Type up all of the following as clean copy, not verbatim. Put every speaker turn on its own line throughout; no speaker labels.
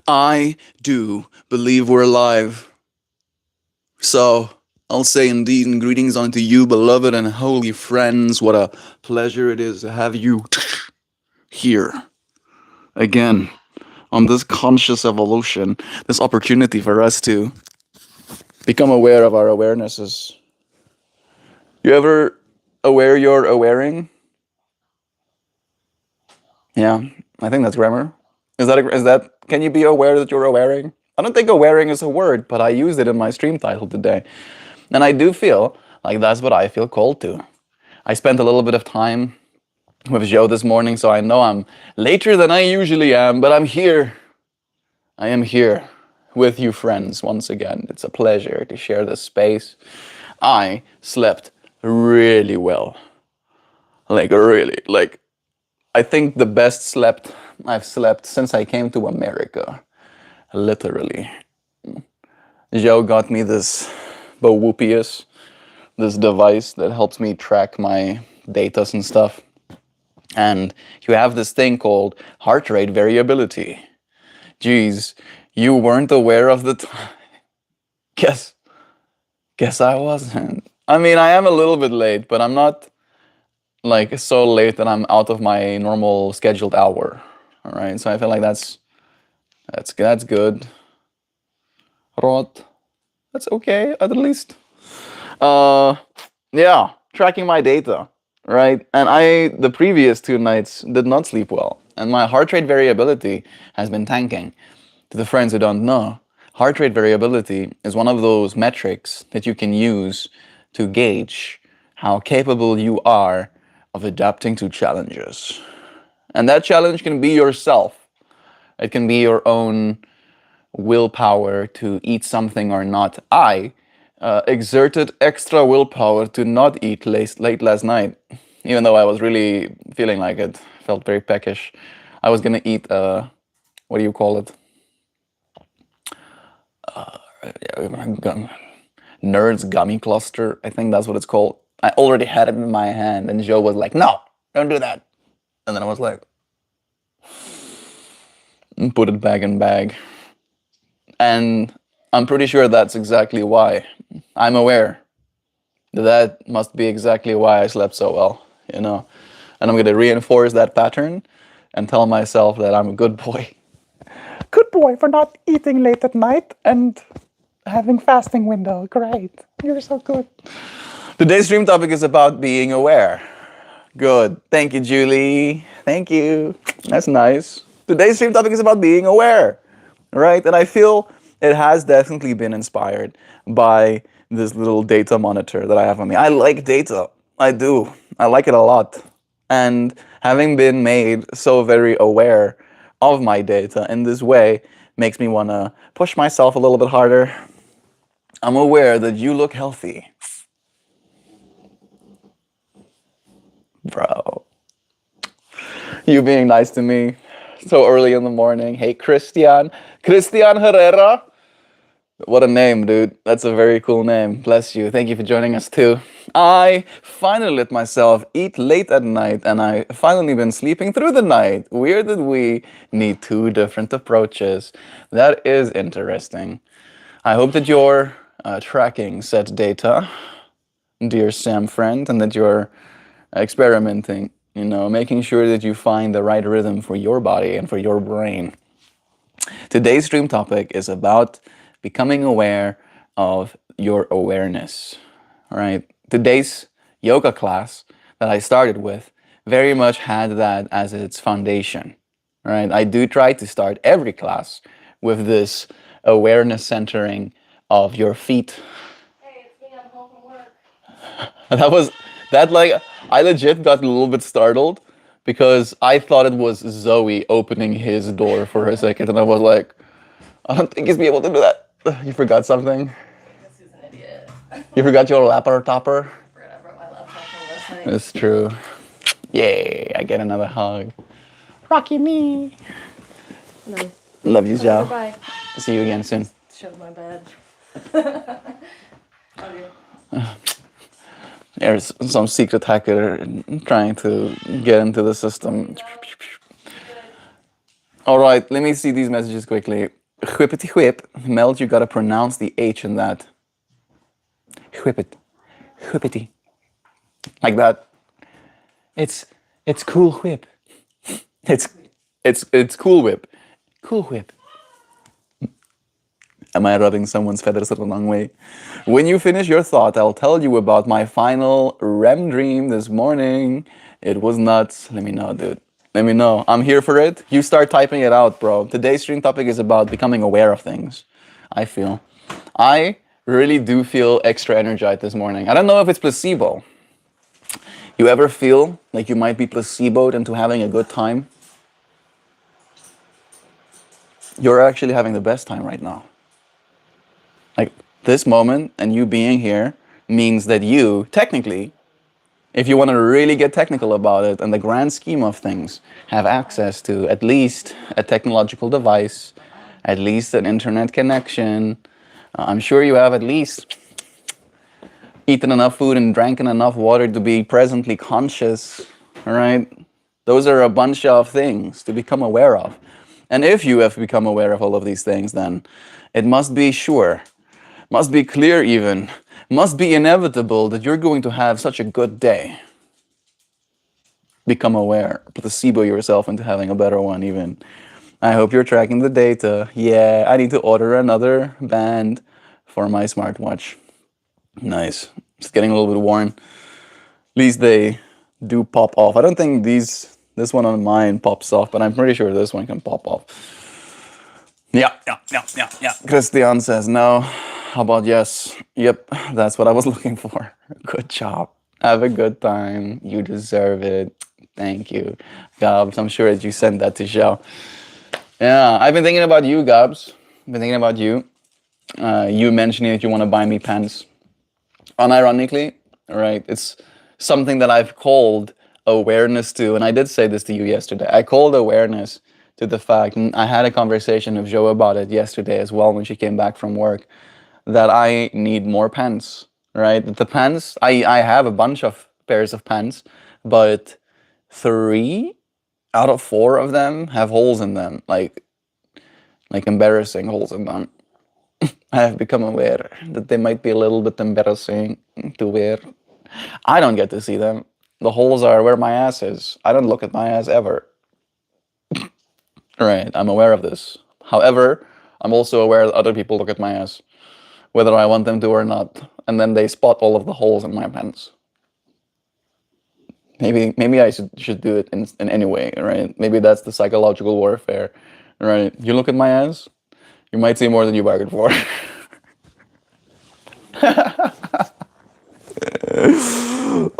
I do believe we're alive. So, I'll say indeed, and greetings unto you, beloved and holy friends. What a pleasure it is to have you here again on this conscious evolution, this opportunity for us to become aware of our awarenesses. You ever aware you're awareing? Yeah, I think that's grammar. Is that can you be aware that you're awareing? I don't think awareing is a word, but I used it in my stream title today. And I do feel like that's what I feel called to. I spent a little bit of time with Joe this morning, so I know I'm later than I usually am, but I'm here. I am here with you friends once again. It's a pleasure to share this space. I slept really well. Like I think the best slept I've slept since I came to America. Literally. Joe got me this Bowoopius, this device that helps me track my datas and stuff. And you have this thing called heart rate variability. Geez, you weren't aware of the time. Guess I wasn't. I mean, I am a little bit late, but I'm not like so late that I'm out of my normal scheduled hour. All right, so I feel like that's good. Rot. That's okay, at least. Uh, yeah, tracking my data, right? And the previous 2 nights did not sleep well, and my heart rate variability has been tanking. To the friends who don't know, heart rate variability is one of those metrics that you can use to gauge how capable you are of adapting to challenges. And that challenge can be yourself. It can be your own willpower to eat something or not. I exerted extra willpower to not eat late last night, even though I was really feeling like it. Felt very peckish. I was gonna eat what do you call it? Nerds gummy cluster. I think that's what it's called. I already had it in my hand, and Joe was like, "No, don't do that." And then I was like, put it back in bag. And I'm pretty sure that's exactly why. I'm aware that must be exactly why I slept so well, you know. And I'm gonna reinforce that pattern and tell myself that I'm a good boy. Good boy for not eating late at night and having fasting window. Great. You're so good. Today's stream topic is about being aware. Good. Thank you, Julie. Thank you. That's nice. Today's stream topic is about being aware, right? And I feel it has definitely been inspired by this little data monitor that I have on me. I like data. I do. I like it a lot. And having been made so very aware of my data in this way makes me want to push myself a little bit harder. I'm aware that you look healthy. Bro. You being nice to me so early in the morning. Hey, Christian Herrera. What a name, dude. That's a very cool name. Bless you. Thank you for joining us too. I finally let myself eat late at night, and I finally been sleeping through the night. Weird that we need two different approaches. That is interesting. I hope that you're tracking said data, dear Sam friend, and that you're experimenting, making sure that you find the right rhythm for your body and for your brain. Today's stream topic is about becoming aware of your awareness. All right. Today's yoga class that I started with very much had that as its foundation. Right. I do try to start every class with this awareness centering of your feet.
Hey, it's me. I'm home from work.
I legit got a little bit startled because I thought it was Zoe opening his door for a second, and I was like, I don't think he's be able to do that. You forgot something?
This is an idiot.
You forgot your laptop topper?
I forgot I brought my laptop home last night.
It's true. Yay, I get another hug. Rocky me.
No.
Love you, Joe.
Bye.
See you again soon.
Showed my bed. Okay.
There's some secret hacker trying to get into the system. All right, let me see these messages quickly. Whippity whip. Melt, you gotta pronounce the H in that. Whip it. Whippity. Like that. It's it's cool whip. It's it's cool whip. Cool whip. Am I rubbing someone's feathers the wrong way? When you finish your thought, I'll tell you about my final REM dream this morning. It was nuts. Let me know, dude. Let me know. I'm here for it. You start typing it out, bro. Today's stream topic is about becoming aware of things. I feel. I really do feel extra energized this morning. I don't know if it's placebo. You ever feel like you might be placeboed into having a good time? You're actually having the best time right now. Like this moment and you being here means that you, technically, if you want to really get technical about it, in the grand scheme of things, have access to at least a technological device, at least an internet connection. I'm sure you have at least eaten enough food and drank enough water to be presently conscious, all right? Those are a bunch of things to become aware of. And if you have become aware of all of these things, then it must be sure, must be clear even, must be inevitable that you're going to have such a good day. Become aware, placebo yourself into having a better one even. I hope you're tracking the data. Yeah, I need to order another band for my smartwatch. Nice. It's getting a little bit worn. At least they do pop off. I don't think this one on mine pops off, but I'm pretty sure this one can pop off. Yeah. Christian says no. How about yes? Yep, that's what I was looking for. Good job. Have a good time. You deserve it. Thank you. Gabs, I'm sure that you sent that to Xiao. Yeah, I've been thinking about you, Gabs. I've been thinking about you. You mentioning that you want to buy me pants. Unironically, right? It's something that I've called awareness to, and I did say this to you yesterday. I called awareness to the fact, and I had a conversation with Jo about it yesterday as well when she came back from work, that I need more pants, right? The pants, I have a bunch of pairs of pants, but 3 out of 4 of them have holes in them, like embarrassing holes in them. I have become aware that they might be a little bit embarrassing to wear. I don't get to see them. The holes are where my ass is. I don't look at my ass ever. Right, I'm aware of this. However, I'm also aware that other people look at my ass, whether I want them to or not, and then they spot all of the holes in my pants. Maybe I should do it in any way, right? Maybe that's the psychological warfare, right? You look at my ass, you might see more than you bargained for.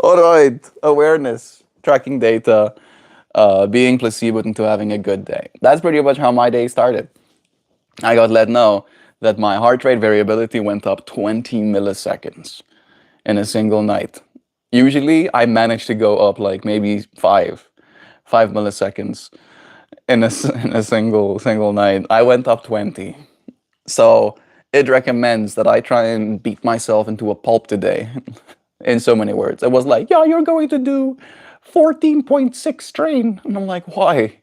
All right, awareness, tracking data, being placebo into having a good day. That's pretty much how my day started. I got let know that my heart rate variability went up 20 milliseconds in a single night. Usually, I manage to go up like maybe 5 milliseconds in a single night. I went up 20. So it recommends that I try and beat myself into a pulp today. In so many words. It was like, yeah, you're going to do 14.6 strain. And I'm like, why?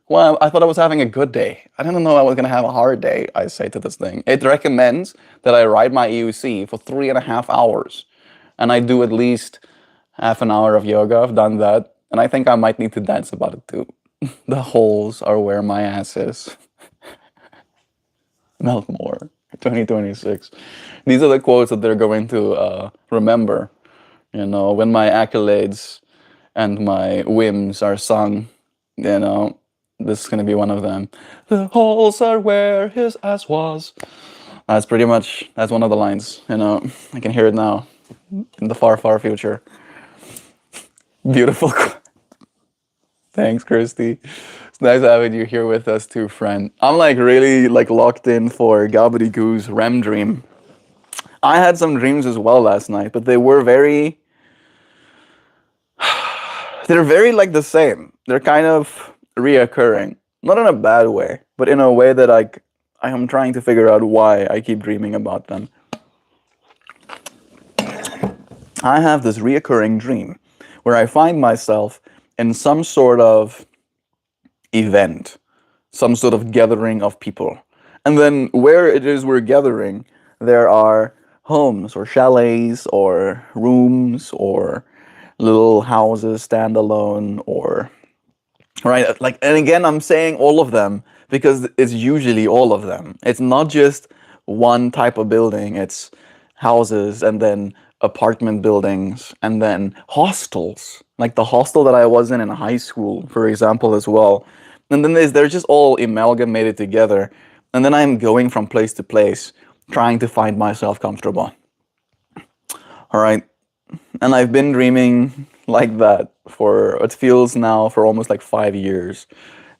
Well, I thought I was having a good day. I didn't know I was going to have a hard day, I say to this thing. It recommends that I ride my EUC for 3.5 hours. And I do at least half an hour of yoga. I've done that. And I think I might need to dance about it too. The holes are where my ass is. MeltMore, 2026. These are the quotes that they're going to remember. You know, when my accolades and my whims are sung, you know, this is going to be one of them. The holes are where his ass was. That's pretty much, that's one of the lines, you know. I can hear it now in the far, far future. Beautiful. Thanks, Christy. It's nice having you here with us too, friend. I'm like really like locked in for Gobbledygoo's REM dream. I had some dreams as well last night, but they were very, they're very like the same. They're kind of reoccurring. Not in a bad way, but in a way that like I am trying to figure out why I keep dreaming about them. I have this reoccurring dream where I find myself in some sort of event, some sort of gathering of people. And then where it is we're gathering, there are homes or chalets or rooms or little houses standalone or right, like, and again I'm saying all of them because it's usually all of them. It's not just one type of building. It's houses and then apartment buildings and then hostels, like the hostel that I was in high school, for example, as well. And then they're just all amalgamated together, and then I'm going from place to place trying to find myself comfortable. All right, and I've been dreaming like that for it feels now for almost like 5 years.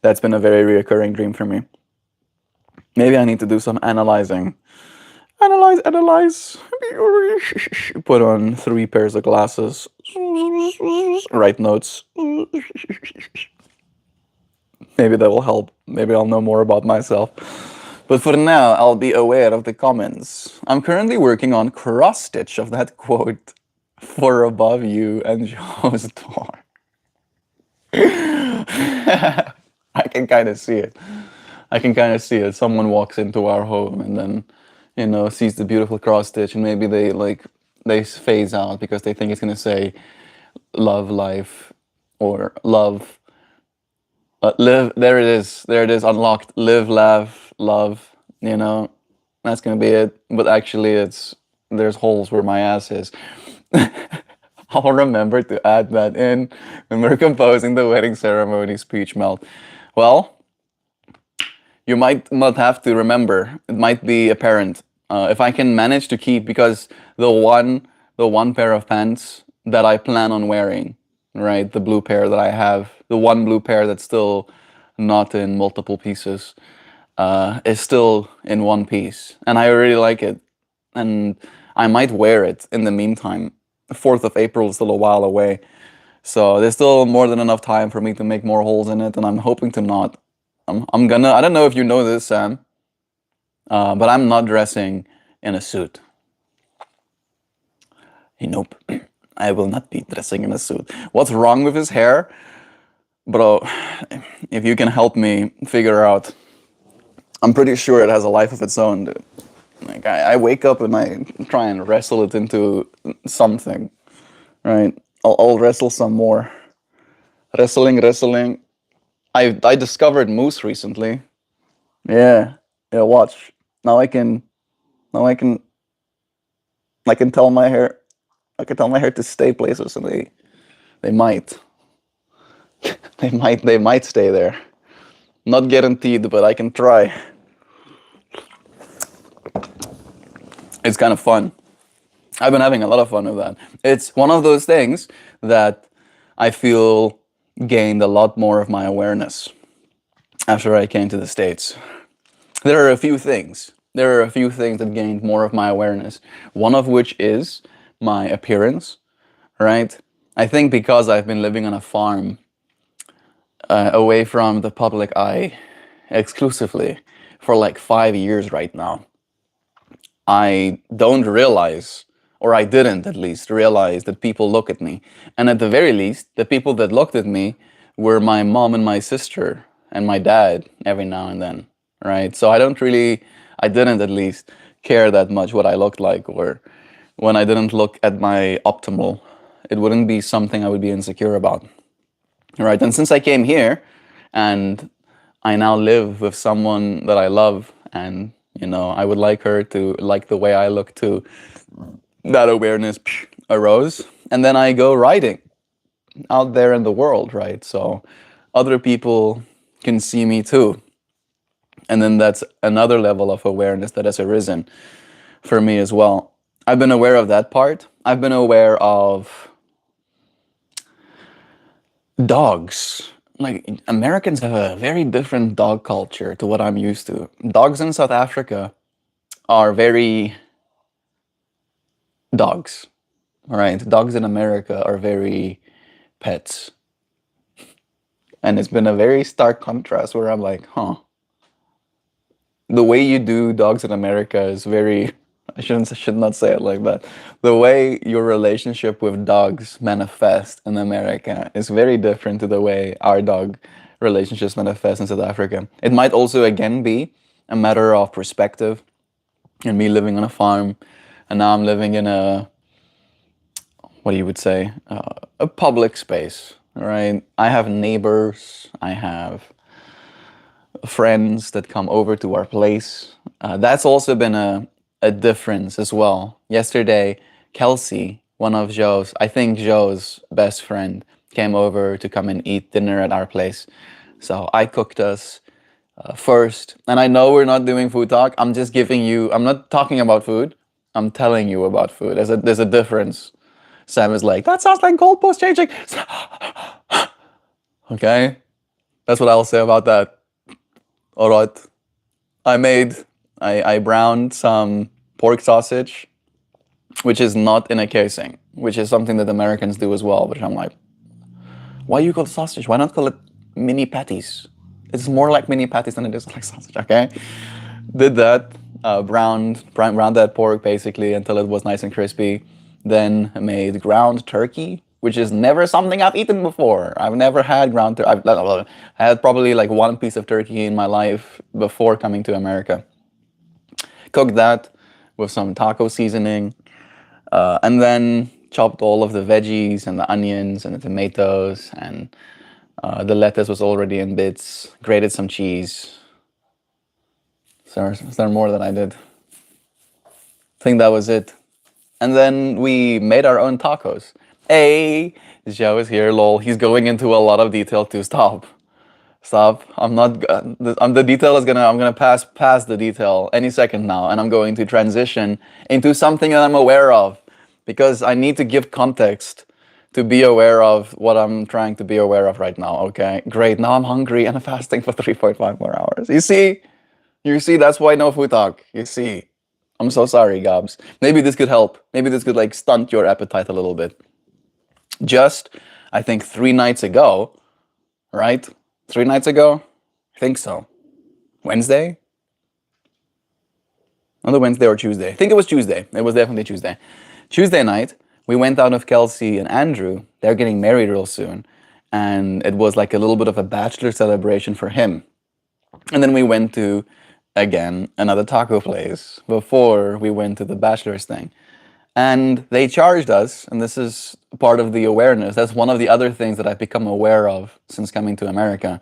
That's been a very reoccurring dream for me. Maybe I need to do some analyzing. Analyze. Put on 3 pairs of glasses. Write notes. Maybe that will help. Maybe I'll know more about myself. But for now, I'll be aware of the comments. I'm currently working on cross stitch of that quote for above you and Joe's door. I can kind of see it. I can kind of see it. Someone walks into our home and then, sees the beautiful cross stitch, and maybe they phase out because they think it's gonna say love life or love live. There it is. There it is. Unlocked. Live, laugh, love. That's gonna be it. But actually, there's holes where my ass is. I'll remember to add that in when we're composing the wedding ceremony speech, Melt. Well, you might not have to remember. It might be apparent. If I can manage to keep, because the one pair of pants that I plan on wearing, right, the blue pair that I have, the one blue pair that's still not in multiple pieces, is still in one piece, and I really like it, and I might wear it in the meantime. The 4th of April is still a while away, so there's still more than enough time for me to make more holes in it, and I'm hoping to not. I'm gonna. I don't know if you know this, Sam, but I'm not dressing in a suit. Nope, I will not be dressing in a suit. What's wrong with his hair, bro? If you can help me figure out, I'm pretty sure it has a life of its own, dude. Like I wake up and I try and wrestle it into something, right? I'll wrestle some more. Wrestling. I discovered moose recently. Yeah, yeah. Watch. Now I can. Now I can tell my hair. I can tell my hair to stay places, and they might. They might stay there. Not guaranteed, but I can try. It's kind of fun. I've been having a lot of fun with that. It's one of those things that I feel gained a lot more of my awareness after I came to the States. There are a few things. There are a few things that gained more of my awareness. One of which is my appearance, right? I think because I've been living on a farm, away from the public eye exclusively for like 5 years right now, I don't realize, or I didn't at least realize, that people look at me. And at the very least, the people that looked at me were my mom and my sister and my dad every now and then, right? So I didn't at least care that much what I looked like, or when I didn't look at my optimal, it wouldn't be something I would be insecure about, right? And since I came here and I now live with someone that I love, and I would like her to like the way I look too, that awareness arose. And then I go writing out there in the world, right? So other people can see me too. And then that's another level of awareness that has arisen for me as well. I've been aware of that part. I've been aware of dogs. Like, Americans have a very different dog culture to what I'm used to. Dogs in South Africa are very dogs, right? Dogs in America are very pets. And it's been a very stark contrast where I'm like, the way you do dogs in America is very, should not say it like that. The way your relationship with dogs manifest in America is very different to the way our dog relationships manifest in South Africa. It might also again be a matter of perspective, and me living on a farm, and now I'm living in a, what you would say, a public space. Right? I have neighbors. I have friends that come over to our place. That's also been a difference as well. Yesterday, Kelsey, one of Joe's, I think Joe's best friend, came over to come and eat dinner at our place. So I cooked us first. And I know we're not doing food talk. I'm just giving you, I'm not talking about food. I'm telling you about food. There's a difference. Sam is like, that sounds like goalpost changing. Okay? That's what I'll say about that. All right. I browned some pork sausage, which is not in a casing, which is something that Americans do as well. Which I'm like, why you call it sausage? Why not call it mini patties? It's more like mini patties than it is like sausage. Okay, did that, browned that pork basically until it was nice and crispy. Then made ground turkey, which is never something I've eaten before. I've never had ground turkey. I had probably like one piece of turkey in my life before coming to America. Cooked that with some taco seasoning, and then chopped all of the veggies and the onions and the tomatoes, and the lettuce was already in bits. Grated some cheese. Is there more that I did? I think that was it. And then we made our own tacos. Hey, Joe is here, lol. He's going into a lot of detail to stop. Stop. I'm not. The detail is gonna. I'm gonna pass the detail any second now, and I'm going to transition into something that I'm aware of, because I need to give context to be aware of what I'm trying to be aware of right now. Okay, great. Now I'm hungry and I'm fasting for 3.5 more hours. You see. That's why no food talk. You see. I'm so sorry, Gabs. Maybe this could help. Maybe this could like stunt your appetite a little bit. Just, I think 3 nights ago, right? 3 nights ago? I think so. Wednesday? Either Wednesday or Tuesday. I think it was Tuesday. It was definitely Tuesday. Tuesday night, we went out with Kelsey and Andrew. They're getting married real soon. And it was like a little bit of a bachelor celebration for him. And then we went to, again, another taco place before we went to the bachelor's thing. And they charged us, and this is part of the awareness. That's one of the other things that I've become aware of since coming to America,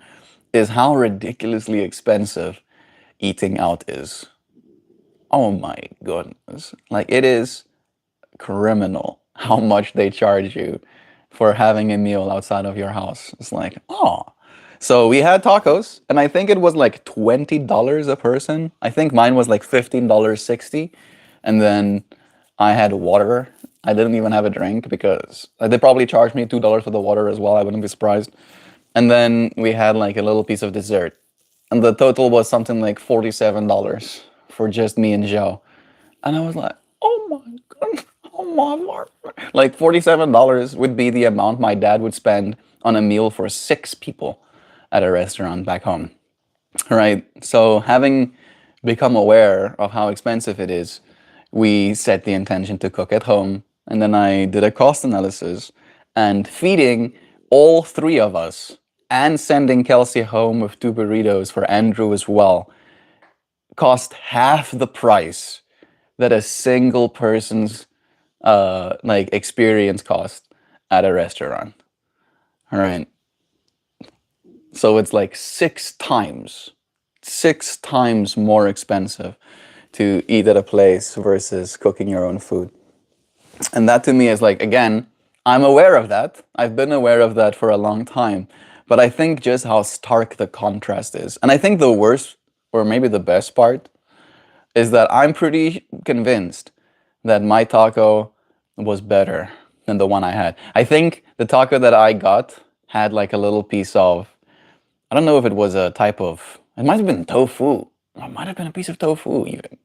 is how ridiculously expensive eating out is. Oh my goodness. Like, it is criminal how much they charge you for having a meal outside of your house. It's like, oh. So we had tacos, and I think it was like $20 a person. I think mine was like $15.60. And then I had water. I didn't even have a drink because they probably charged me $2 for the water as well. I wouldn't be surprised. And then we had like a little piece of dessert. And the total was something like $47 for just me and Joe. And I was like, oh my God, oh my Lord. Like $47 would be the amount my dad would spend on a meal for 6 people at a restaurant back home. Right? So having become aware of how expensive it is, we set the intention to cook at home. And then I did a cost analysis, and feeding all 3 of us and sending Kelsey home with 2 burritos for Andrew as well cost half the price that a single person's like experience cost at a restaurant. All right. So it's like 6 times more expensive to eat at a place versus cooking your own food. And that to me is like, again, I'm aware of that. I've been aware of that for a long time. But I think just how stark the contrast is. And I think the worst, or maybe the best part, is that I'm pretty convinced that my taco was better than the one I had. I think the taco that I got had like a little piece of, I don't know if it was a type of, it might have been tofu. It might have been a piece of tofu even.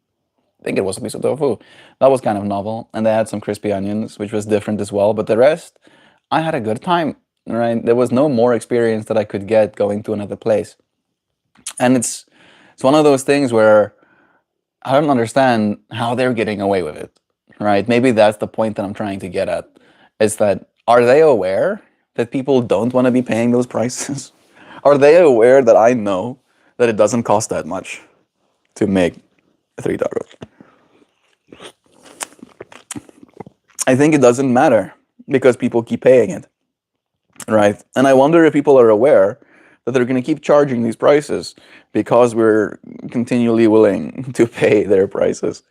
I think it was a piece of tofu. That was kind of novel. And they had some crispy onions, which was different as well. But the rest, I had a good time, right? There was no more experience that I could get going to another place. And it's one of those things where I don't understand how they're getting away with it, right? Maybe that's the point that I'm trying to get at, is that, are they aware that people don't want to be paying those prices? Are they aware that I know that it doesn't cost that much to make 3 tacos? I think it doesn't matter because people keep paying it, right? And I wonder if people are aware that they're going to keep charging these prices because we're continually willing to pay their prices.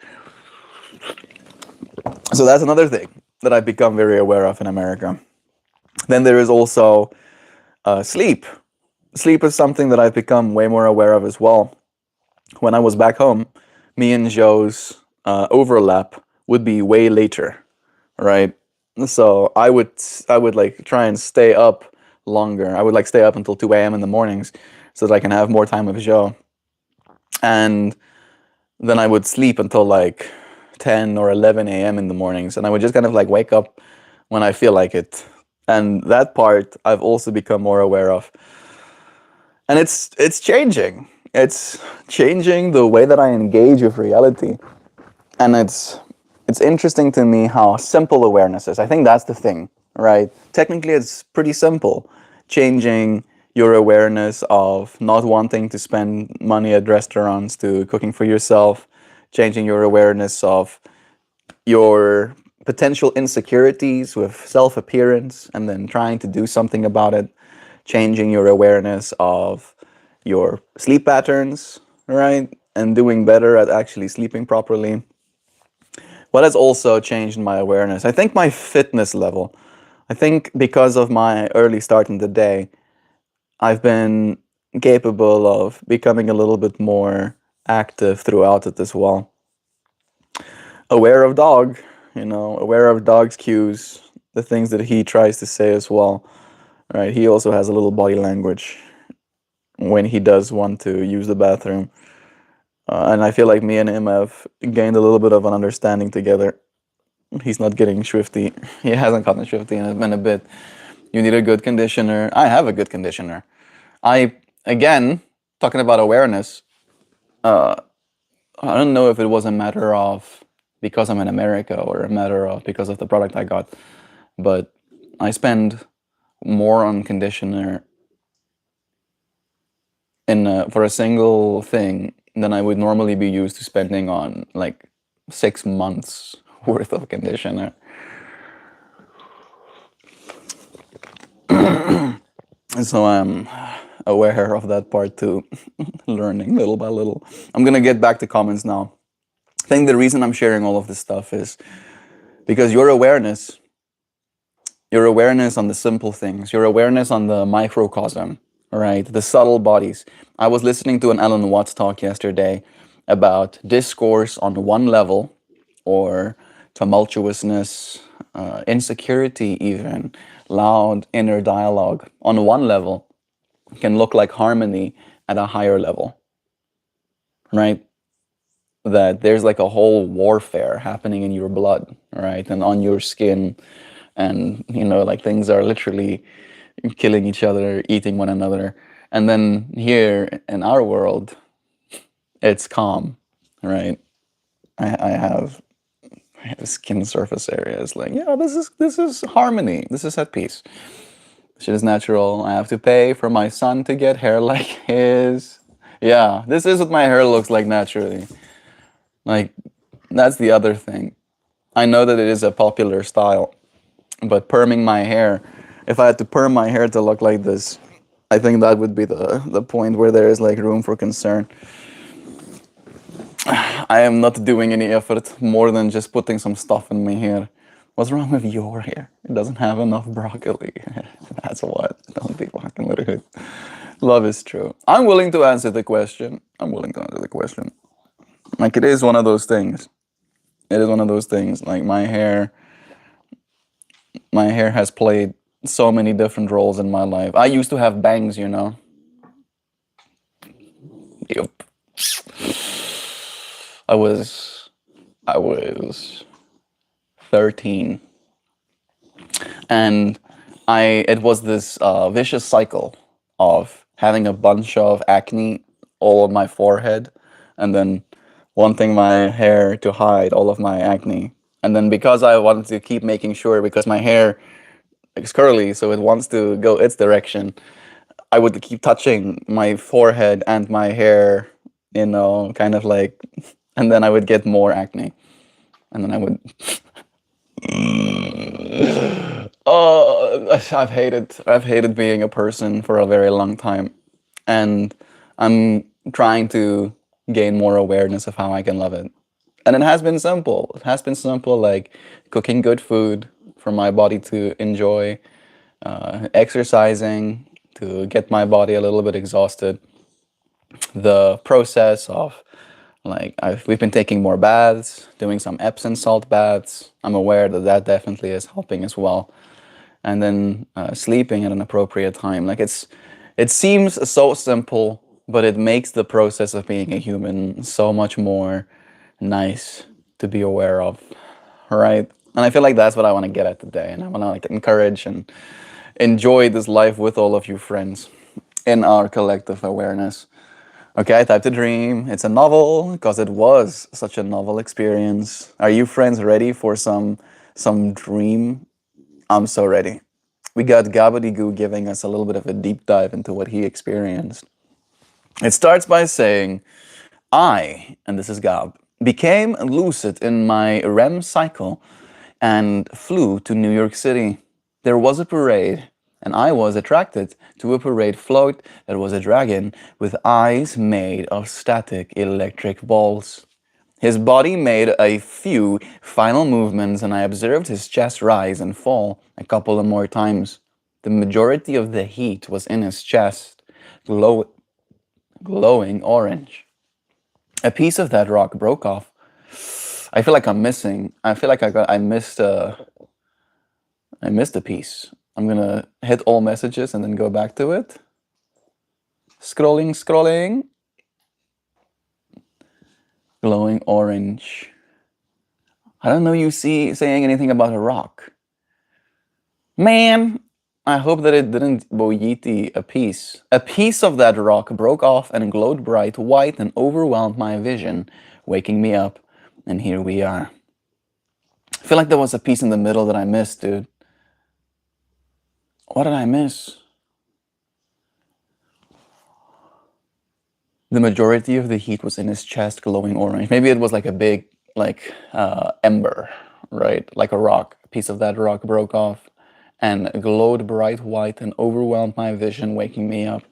So that's another thing that I've become very aware of in America. Then there is also sleep. Sleep is something that I've become way more aware of as well. When I was back home, me and Joe's overlap would be way later, right? So I would like try and stay up longer. I would like stay up until 2 a.m. in the mornings so that I can have more time with Joe. And then I would sleep until like 10 or 11 a.m. in the mornings, and I would just kind of like wake up when I feel like it. And that part I've also become more aware of. And it's changing. It's changing the way that I engage with reality. And it's interesting to me how simple awareness is. I think that's the thing, right? Technically it's pretty simple. Changing your awareness of not wanting to spend money at restaurants to cooking for yourself, changing your awareness of your potential insecurities with self appearance and then trying to do something about it, changing your awareness of your sleep patterns, right? And doing better at actually sleeping properly. What has also changed my awareness? I think my fitness level. I think because of my early start in the day, I've been capable of becoming a little bit more active throughout it as well. Aware of dog, aware of dog's cues, the things that he tries to say as well, right? He also has a little body language when he does want to use the bathroom. And I feel like me and him have gained a little bit of an understanding together. He's not getting swifty. He hasn't gotten swifty in a bit. You need a good conditioner. I have a good conditioner. Again, talking about awareness, I don't know if it was a matter of because I'm in America or a matter of because of the product I got, but I spend more on conditioner for a single thing than I would normally be used to spending on like 6 months worth of conditioner. And so I'm aware of that part too, learning little by little. I'm gonna get back to comments now. I think the reason I'm sharing all of this stuff is because your awareness on the simple things, your awareness on the microcosm, right? The subtle bodies. I was listening to an Alan Watts talk yesterday about discourse on one level, or tumultuousness, insecurity, even loud inner dialogue on one level can look like harmony at a higher level, right? That there's like a whole warfare happening in your blood, right? And on your skin. And, like things are literally killing each other, eating one another. And then here in our world, it's calm, right? I have skin surface areas like, yeah, this is harmony. This is at peace. Shit is natural. I have to pay for my son to get hair like his. Yeah, this is what my hair looks like naturally. Like, that's the other thing. I know that it is a popular style, but perming my hair, if I had to perm my hair to look like this, I think that would be the point where there is like room for concern. I am not doing any effort more than just putting some stuff in my hair. What's wrong with your hair? It doesn't have enough broccoli. That's what. Don't be fucking rude. Love is true. I'm willing to answer the question. Like, it is one of those things. It is one of those things. Like, my hair has played so many different roles in my life. I used to have bangs, Yep. I was 13, and it was this vicious cycle of having a bunch of acne all on my forehead, and then wanting my hair to hide all of my acne. And then because I wanted to keep making sure, because my hair is curly, so it wants to go its direction, I would keep touching my forehead and my hair, kind of like, and then I would get more acne, and then I would. Oh, I've hated being a person for a very long time, and I'm trying to gain more awareness of how I can love it. And it has been simple. It has been simple, like cooking good food for my body to enjoy, exercising to get my body a little bit exhausted, the process of we've been taking more baths, doing some Epsom salt baths. I'm aware that that definitely is helping as well. And then sleeping at an appropriate time. It seems so simple, but it makes the process of being a human so much more nice to be aware of, right? And I feel like that's what I want to get at today, and I want to encourage and enjoy this life with all of you friends in our collective awareness. Okay, I typed a dream. It's a novel because it was such a novel experience. Are you friends ready for some dream? I'm so ready. We got Gabadygoo giving us a little bit of a deep dive into what he experienced. It starts by saying, and this is Gab, became lucid in my REM cycle and flew to New York City. There was a parade, and I was attracted to a parade float that was a dragon with eyes made of static electric balls. His body made a few final movements, and I observed his chest rise and fall a couple of more times. The majority of the heat was in his chest, glowing orange. A piece of that rock broke off. I feel like I'm missing. I feel like I missed a piece. I'm gonna hit all messages and then go back to it. Scrolling, scrolling. Glowing orange. I don't know you see saying anything about a rock. Man, I hope that it didn't boyiti a piece. A piece of that rock broke off and glowed bright white and overwhelmed my vision, waking me up. And here we are. I feel like there was a piece in the middle that I missed, dude. What did I miss? The majority of the heat was in his chest, glowing orange. Maybe it was like a big, ember, right? Like a rock. A piece of that rock broke off and glowed bright white and overwhelmed my vision, waking me up.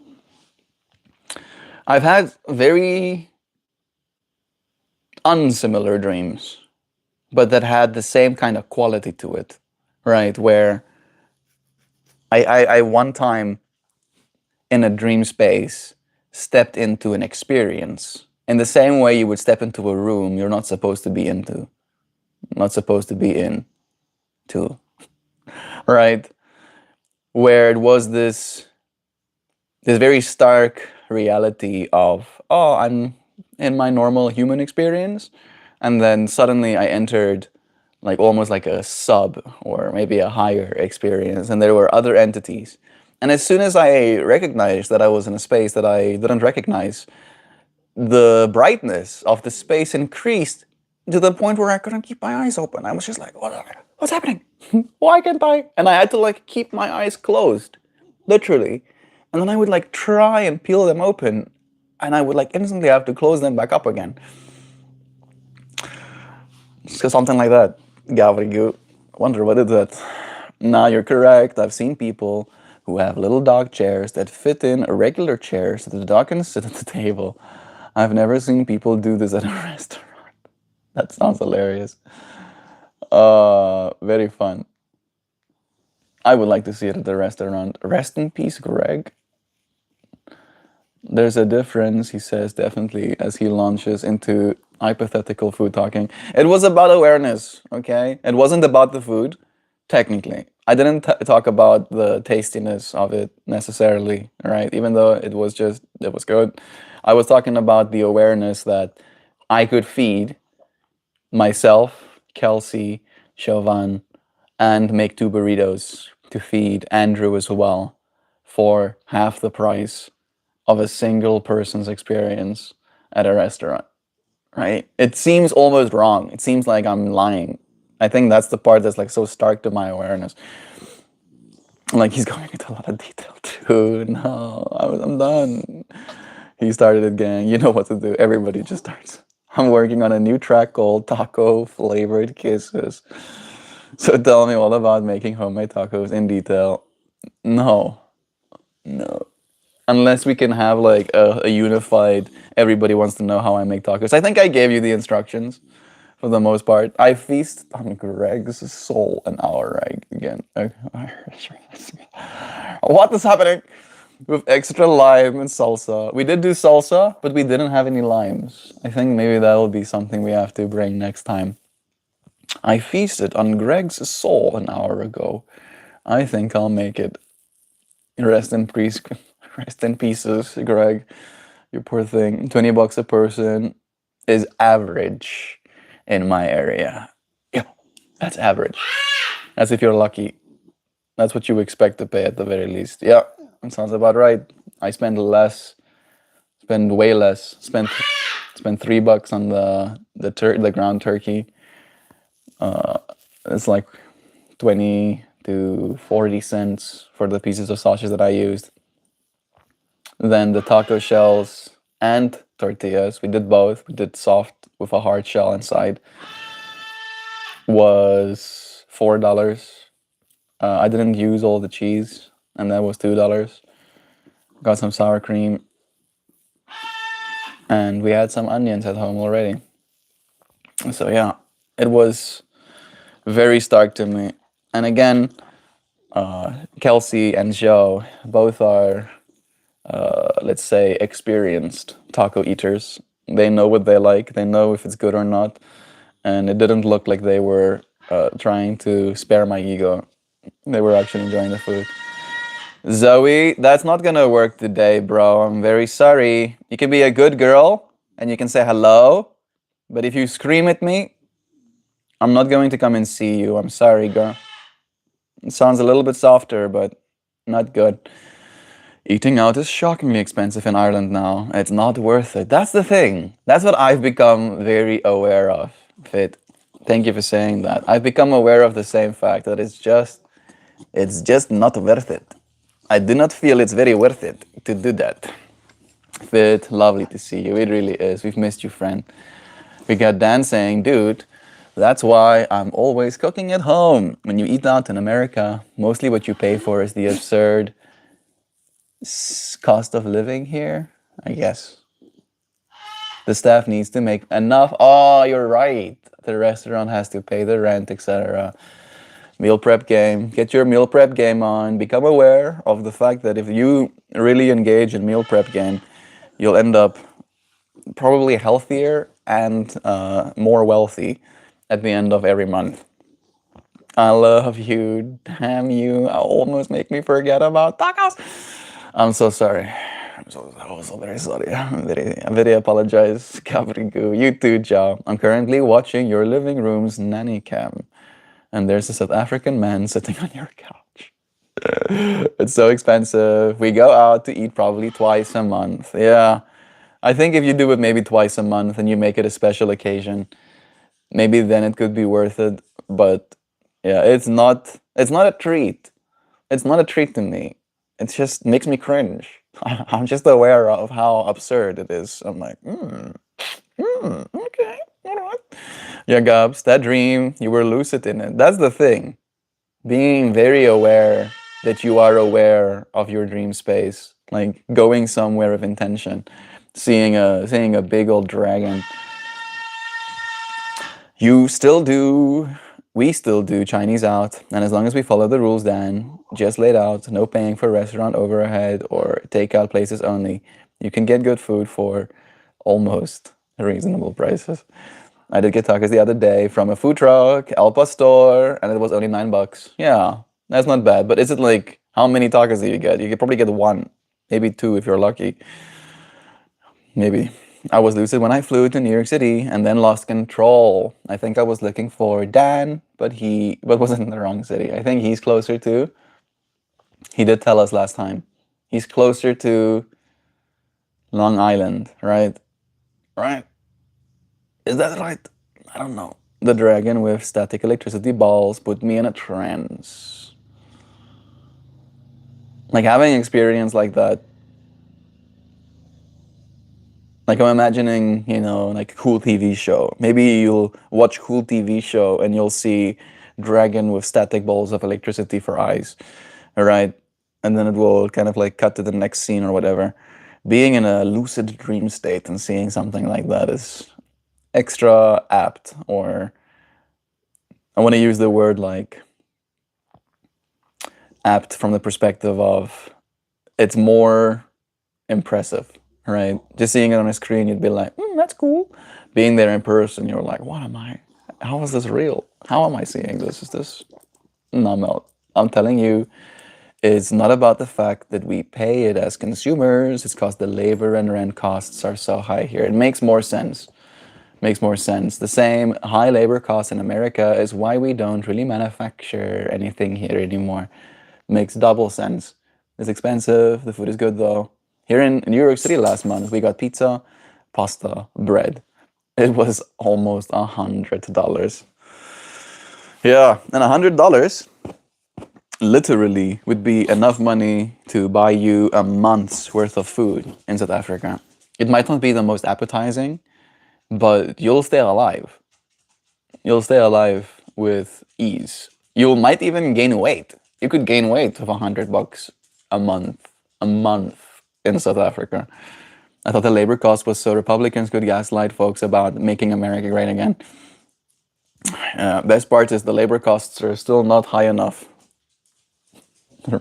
I've had very unsimilar dreams, but that had the same kind of quality to it, right? Where I one time in a dream space stepped into an experience in the same way you would step into a room you're not supposed to be into, not supposed to be in, to, right? Where it was this very stark reality of, oh, I'm in my normal human experience, and then suddenly I entered like almost like a sub or maybe a higher experience, and there were other entities. And as soon as I recognized that I was in a space that I didn't recognize, the brightness of the space increased to the point where I couldn't keep my eyes open. I was just like, what's happening? Why can't I? And I had to like keep my eyes closed, literally. And then I would like try and peel them open, and I would like instantly have to close them back up again. So something like that. Gavrigoo. Wonder what is that? Nah, you're correct. I've seen people who have little dog chairs that fit in a regular chair so the dog can sit at the table. I've never seen people do this at a restaurant. That sounds hilarious. Very fun. I would like to see it at the restaurant. Rest in peace, Greg. There's a difference, he says, definitely, as he launches into hypothetical food talking. It was about awareness, okay? It wasn't about the food, technically. I didn't talk about the tastiness of it necessarily, right? Even though it was good. I was talking about the awareness that I could feed myself, Kelsey, Chauvin, and make 2 burritos to feed Andrew as well for half the price of a single person's experience at a restaurant, right? It seems almost wrong. It seems like I'm lying. I think that's the part that's like so stark to my awareness. Like he's going into a lot of detail too. No, I'm done. He started it, gang. You know what to do. Everybody just starts. I'm working on a new track called Taco Flavored Kisses. So tell me all about making homemade tacos in detail. No, no. Unless we can have like a unified, everybody wants to know how I make tacos. I think I gave you the instructions for the most part. I feast on Greg's soul an hour, right? Again. What is happening? With extra lime and salsa. We did do salsa, but we didn't have any limes. I think maybe that'll be something we have to bring next time. I feasted on Greg's soul an hour ago. I think I'll make it. Rest in peace, rest in pieces, Greg. You poor thing. $20 a person is average in my area. Yeah, that's average. That's if you're lucky. That's what you expect to pay at the very least. Yeah, that sounds about right. I spend less, spend way less. Spend $3 on the ground turkey. It's like 20 to 40 cents for the pieces of sausage that I used. Then the taco shells and tortillas. We did both. We did soft with a hard shell inside. Was $4. I didn't use all the cheese, and that was $2. Got some sour cream, and we had some onions at home already. So yeah, it was very stark to me. And again, Kelsey and Joe both are, let's say, experienced taco eaters. They know what they like. They know if it's good or not. And it didn't look like they were trying to spare my ego. They were actually enjoying the food. Zoe, that's not gonna work today, bro. I'm very sorry. You can be a good girl and you can say hello, but if you scream at me, I'm not going to come and see you. I'm sorry, girl. It sounds a little bit softer, but not good. Eating out is shockingly expensive in Ireland now. It's not worth it. That's the thing. That's what I've become very aware of. Fit. Thank you for saying that. I've become aware of the same fact that it's just not worth it. I do not feel it's very worth it to do that. Fit, lovely to see you. It really is. We've missed you, friend. We got Dan saying, dude, that's why I'm always cooking at home. When you eat out in America, mostly what you pay for is the absurd cost of living here, I guess. The staff needs to make enough. Oh, you're right. The restaurant has to pay the rent, etc. Meal prep game. Get your meal prep game on. Become aware of the fact that if you really engage in meal prep game, you'll end up probably healthier and more wealthy at the end of every month. I love you. Damn you. Almost make me forget about tacos. I'm so sorry. I'm so very sorry. I very apologize. Caprigu. You too, Joe. I'm currently watching your living room's nanny cam. And there's a South African man sitting on your couch. It's so expensive. We go out to eat probably twice a month. Yeah. I think if you do it maybe twice a month and you make it a special occasion, maybe then it could be worth it. But yeah, it's not a treat. It's not a treat to me. It just makes me cringe. I'm just aware of how absurd it is. I'm like, okay, all right. Yeah, Gabs, that dream, you were lucid in it. That's the thing. Being very aware that you are aware of your dream space, like going somewhere of intention, seeing a big old dragon. You still do. We still do Chinese out, and as long as we follow the rules Dan just laid out, no paying for restaurant overhead or takeout places only, you can get good food for almost reasonable prices. I did get tacos the other day from a food truck, El Pastor, and it was only $9. Yeah, that's not bad. But is it like how many tacos do you get? You could probably get one, maybe two if you're lucky. Maybe. I was lucid when I flew to New York City and then lost control. I think I was looking for Dan, but was in the wrong city. I think he's closer to. He did tell us last time. He's closer to Long Island, right? Right? Is that right? I don't know. The dragon with static electricity balls put me in a trance. Like having experience like that, like I'm imagining, like a cool TV show. Maybe you'll watch cool TV show and you'll see dragon with static balls of electricity for eyes, all right? And then it will kind of like cut to the next scene or whatever. Being in a lucid dream state and seeing something like that is extra apt, or I want to use the word like apt from the perspective of it's more impressive, right? Just seeing it on a screen, you'd be like, that's cool. Being there in person, you're like, what am I? How is this real? How am I seeing this? Is this? No, Mel. I'm telling you, it's not about the fact that we pay it as consumers. It's because the labor and rent costs are so high here. It makes more sense. Makes more sense. The same high labor costs in America is why we don't really manufacture anything here anymore. Makes double sense. It's expensive. The food is good though. Here in New York City last month, we got pizza, pasta, bread. It was almost $100. Yeah, and $100 literally would be enough money to buy you a month's worth of food in South Africa. It might not be the most appetizing, but you'll stay alive. You'll stay alive with ease. You might even gain weight. You could gain weight of $100 a month in South Africa. I thought the labor cost was so Republicans could gaslight folks about making America great again. Best part is the labor costs are still not high enough,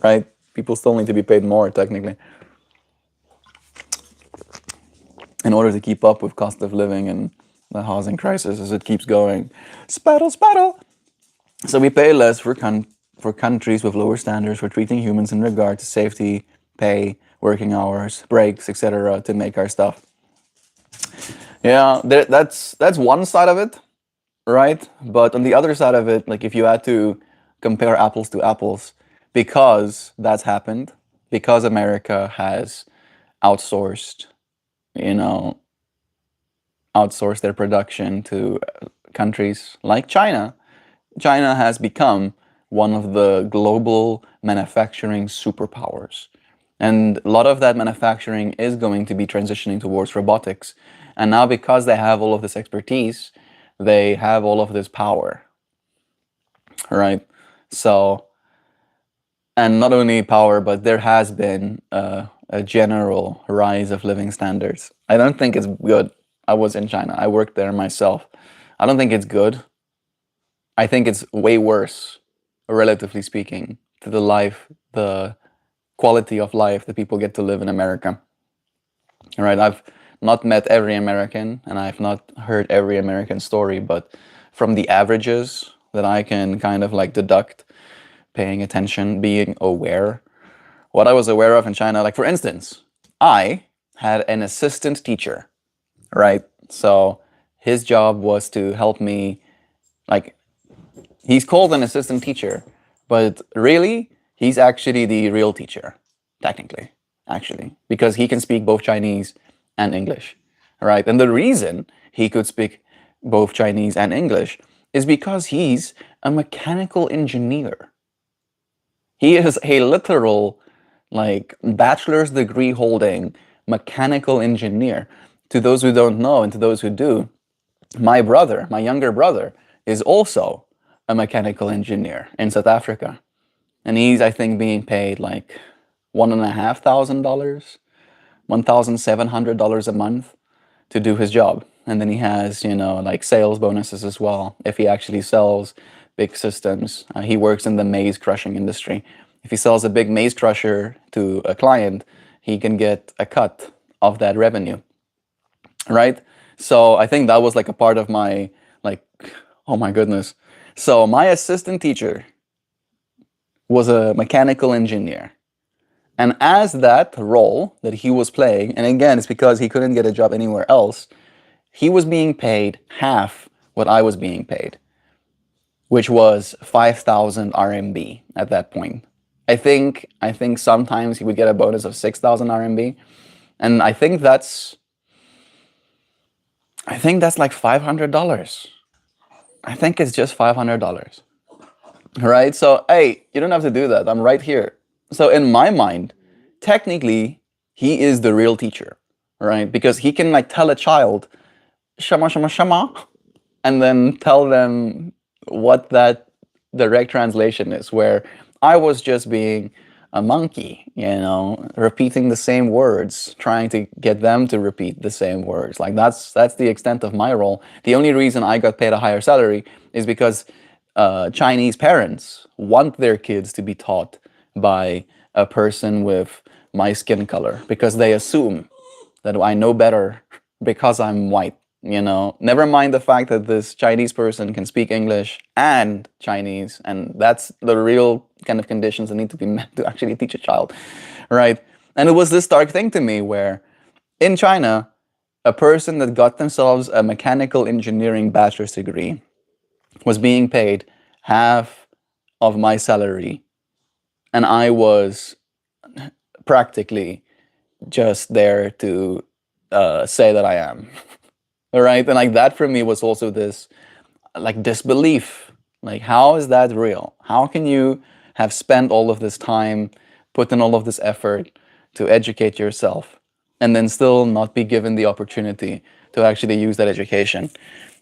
right? People still need to be paid more, technically, in order to keep up with cost of living and the housing crisis as it keeps going. Spattle, spattle! So we pay less for countries with lower standards for treating humans in regard to safety, pay, working hours, breaks, etc. to make our stuff. Yeah, that's one side of it, right? But on the other side of it, like if you had to compare apples to apples, because that's happened, because America has outsourced, outsourced their production to countries like China. China has become one of the global manufacturing superpowers. And a lot of that manufacturing is going to be transitioning towards robotics. And now, because they have all of this expertise, they have all of this power, right? So, and not only power, but there has been a general rise of living standards. I don't think it's good. I was in China. I worked there myself. I don't think it's good. I think it's way worse, relatively speaking, to the quality of life that people get to live in America. All right, I've not met every American and I've not heard every American story, but from the averages that I can kind of like deduct, paying attention, being aware, what I was aware of in China, like for instance, I had an assistant teacher, right? So his job was to help me, like, he's called an assistant teacher, but really, he's actually the real teacher, technically, actually, because he can speak both Chinese and English, right? And the reason he could speak both Chinese and English is because he's a mechanical engineer. He is a literal, like, bachelor's degree holding mechanical engineer. To those who don't know and to those who do, my brother, my younger brother, is also a mechanical engineer in South Africa. And he's, I think, being paid like $1,500, $1,700 a month to do his job. And then he has, like sales bonuses as well. If he actually sells big systems, he works in the maize crushing industry. If he sells a big maize crusher to a client, he can get a cut of that revenue, right? So I think that was like a part of my, like, oh my goodness. So my assistant teacher was a mechanical engineer. And as that role that he was playing, and again, it's because he couldn't get a job anywhere else, he was being paid half what I was being paid, which was 5,000 RMB at that point. I think sometimes he would get a bonus of 6,000 RMB, and I think that's like $500. I think it's just $500. Right? So, hey, you don't have to do that. I'm right here. So in my mind, technically, he is the real teacher, right? Because he can like tell a child, shama shama shama, and then tell them what that direct translation is, where I was just being a monkey, repeating the same words, trying to get them to repeat the same words. Like that's the extent of my role. The only reason I got paid a higher salary is because Chinese parents want their kids to be taught by a person with my skin color because they assume that I know better because I'm white. Never mind the fact that this Chinese person can speak English and Chinese, and that's the real kind of conditions that need to be met to actually teach a child, right? And it was this dark thing to me where in China, a person that got themselves a mechanical engineering bachelor's degree was being paid half of my salary, and I was practically just there to say that I am. All right, and like that for me was also this like disbelief. Like, how is that real? How can you have spent all of this time, put in all of this effort to educate yourself, and then still not be given the opportunity to actually use that education?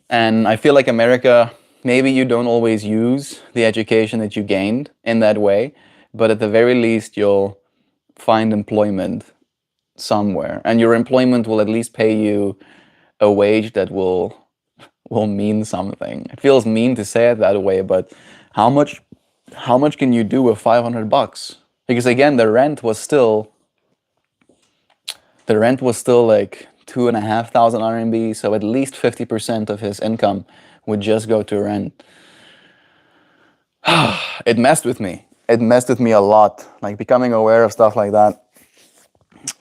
And I feel like America, maybe you don't always use the education that you gained in that way, but at the very least, you'll find employment somewhere, and your employment will at least pay you a wage that will mean something. It feels mean to say it that way, but how much can you do with $500? Because again, the rent was still like 2,500 RMB, so at least 50% of his income would just go to rent. It messed with me. It messed with me a lot. Like becoming aware of stuff like that.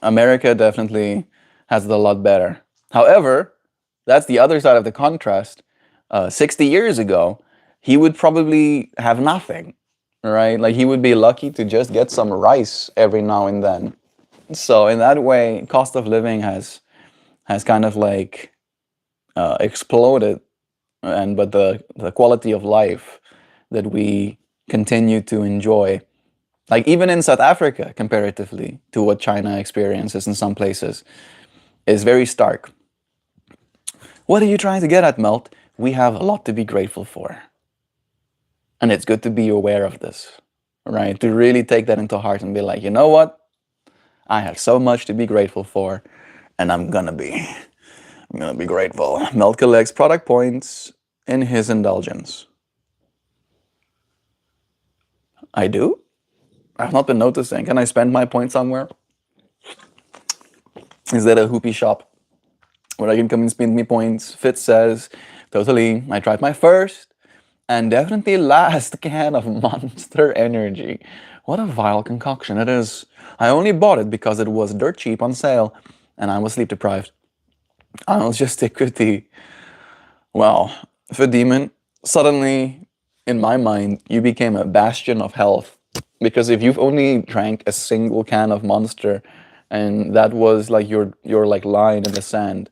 America definitely has it a lot better. However, that's the other side of the contrast. 60 years ago, he would probably have nothing, right? Like he would be lucky to just get some rice every now and then. So in that way, cost of living has kind of like exploded, but the quality of life that we continue to enjoy, like even in South Africa, comparatively to what China experiences in some places, is very stark. What are you trying to get at, Melt? We have a lot to be grateful for. And it's good to be aware of this, right? To really take that into heart and be like, you know what? I have so much to be grateful for, and I'm gonna be grateful. Melt collects product points in his indulgence. I do? I've not been noticing. Can I spend my points somewhere? Is that a hoopy shop where I can come and spend me points? Fitz says, totally. I tried my first and definitely last can of Monster Energy. What a vile concoction it is. I only bought it because it was dirt cheap on sale and I was sleep deprived. I'll just stick with the, well, for Demon, suddenly, in my mind, you became a bastion of health. Because if you've only drank a single can of Monster and that was like your like line in the sand,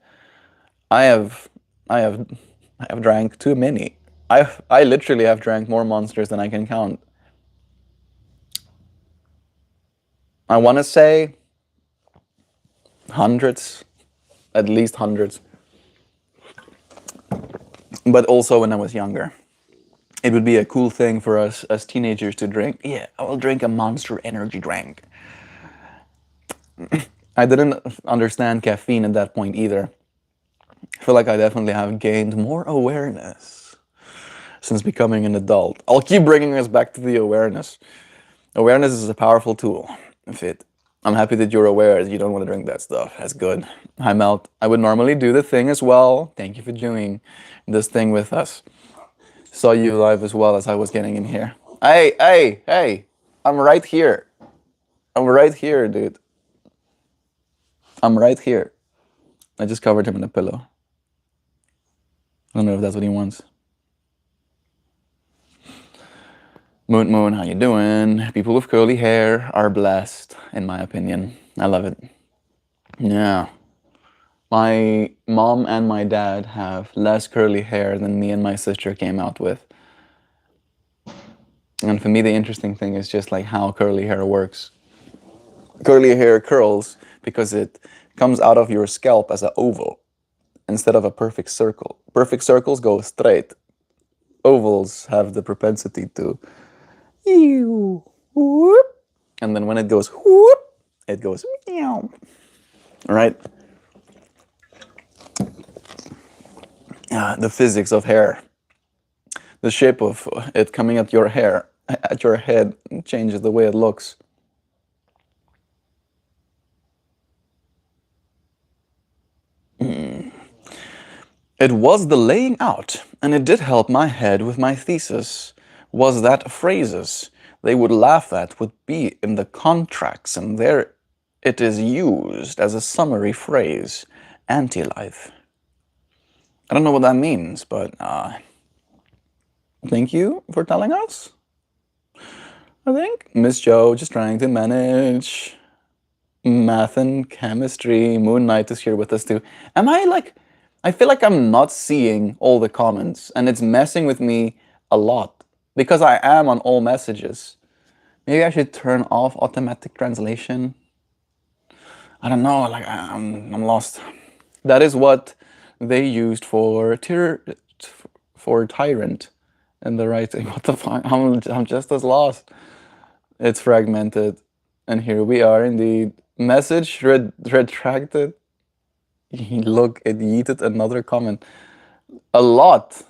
I have I have I have drank too many. I literally have drank more Monsters than I can count. I want to say hundreds, at least hundreds. But also when I was younger, it would be a cool thing for us as teenagers to drink. Yeah, I will drink a Monster Energy drink. I didn't understand caffeine at that point either. I feel like I definitely have gained more awareness since becoming an adult. I'll keep bringing us back to the awareness. Awareness is a powerful tool. Fit. I'm happy that you're aware that you don't want to drink that stuff. That's good. Hi, Melt. I would normally do the thing as well. Thank you for doing this thing with us. Saw you live as well as I was getting in here. Hey, hey, hey. I'm right here. I'm right here, dude. I'm right here. I just covered him in a pillow. I don't know if that's what he wants. Moon, how you doing? People with curly hair are blessed, in my opinion. I love it. Yeah. My mom and my dad have less curly hair than me and my sister came out with. And for me, the interesting thing is just like how curly hair works. Curly hair curls because it comes out of your scalp as an oval instead of a perfect circle. Perfect circles go straight. Ovals have the propensity to whoop, and then when it goes whoop, it goes meow. Right? The physics of hair, the shape of it coming at your hair, at your head, changes the way it looks. It was the laying out, and it did help my head with my thesis, was that phrases they would laugh at would be in the contracts, and there it is used as a summary phrase, anti-life. I don't know what that means, but thank you for telling us. I think Miss Joe just trying to manage math and chemistry. Moon Knight is here with us too. Am I like, I feel like I'm not seeing all the comments and it's messing with me a lot because I am on all messages. Maybe I should turn off automatic translation. I don't know, like I'm lost. That is what they used for tyrant in the writing. What the fuck? I'm just as lost. It's fragmented. And here we are indeed. Message retracted. Look, it yeeted another comment. A lot.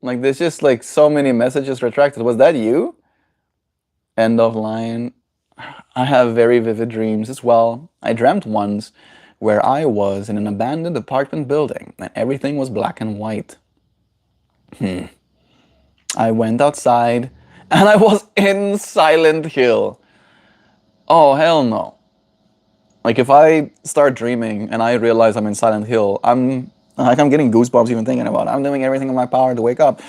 Like there's just like so many messages retracted. Was that you? End of line. I have very vivid dreams as well. I dreamt once where I was in an abandoned apartment building and everything was black and white. I went outside and I was in Silent Hill. Oh, hell no. Like if I start dreaming and I realize I'm in Silent Hill, I'm getting goosebumps even thinking about it. I'm doing everything in my power to wake up.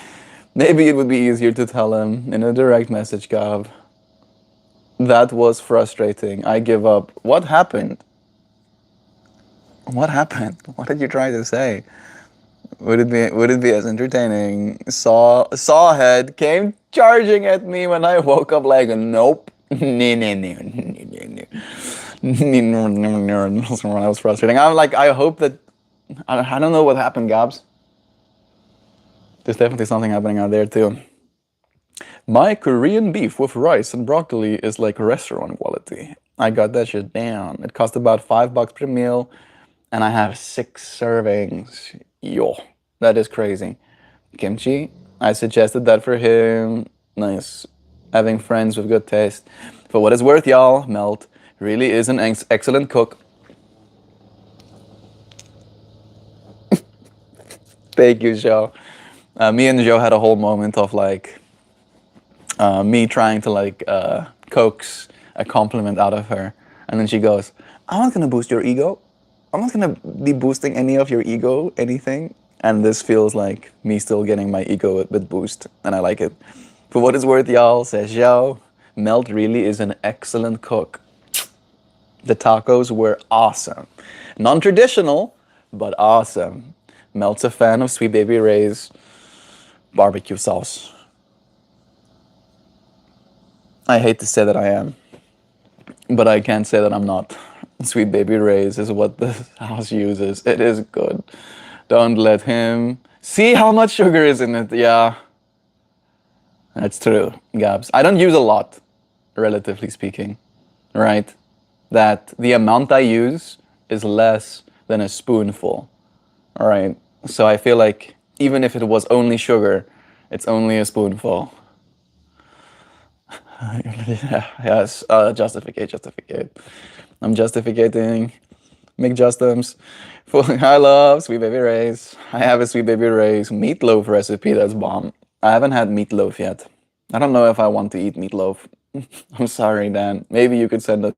Maybe it would be easier to tell him in a direct message, Gav. That was frustrating. I give up. What happened? What happened? What did you try to say? Would it be as entertaining? Saw head came charging at me when I woke up like nope. That was frustrating. I'm like, I hope that I don't know what happened, Gabs. There's definitely something happening out there too. My Korean beef with rice and broccoli is like restaurant quality. I got that shit down. It cost about $5 per meal, and I have 6 servings. Yo, that is crazy. Kimchi, I suggested that for him. Nice. Having friends with good taste. For what it's worth, y'all, Melt really is an excellent cook. Thank you, Joe. Me and Joe had a whole moment of like me trying to like coax a compliment out of her, and then she goes, "I'm not gonna boost your ego. I'm not gonna be boosting any of your ego, anything." And this feels like me still getting my ego a bit boost, and I like it. For what it's worth, y'all, says Joe, Melt really is an excellent cook. The tacos were awesome. Non-traditional, but awesome. Melt's a fan of Sweet Baby Ray's barbecue sauce. I hate to say that I am, but I can't say that I'm not. Sweet Baby Ray's is what the house uses. It is good. Don't let him see how much sugar is in it. Yeah, that's true, Gabs. I don't use a lot, relatively speaking, right? That the amount I use is less than a spoonful, all right? So I feel like even if it was only sugar, it's only a spoonful. Yes, justificate. I'm justificating. Make Justums. I love Sweet Baby Ray's. I have a Sweet Baby Ray's meatloaf recipe that's bomb. I haven't had meatloaf yet. I don't know if I want to eat meatloaf. I'm sorry, Dan. Maybe you could send it.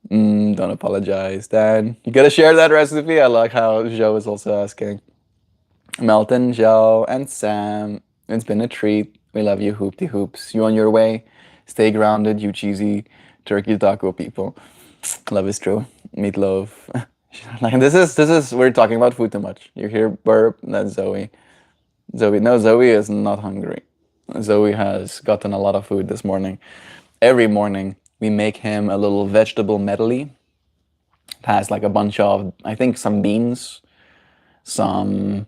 Don't apologize, Dan. You gotta share that recipe. I like how Joe is also asking. Melton, Joe, and Sam. It's been a treat. We love you, hoopty hoops. You on your way? Stay grounded, you cheesy turkey taco people. Love is true. Meatloaf. Like this is we're talking about food too much. You hear burp, that's Zoe. No, Zoe is not hungry. Zoe has gotten a lot of food this morning. Every morning, we make him a little vegetable medley. It has like a bunch of, I think, some beans, some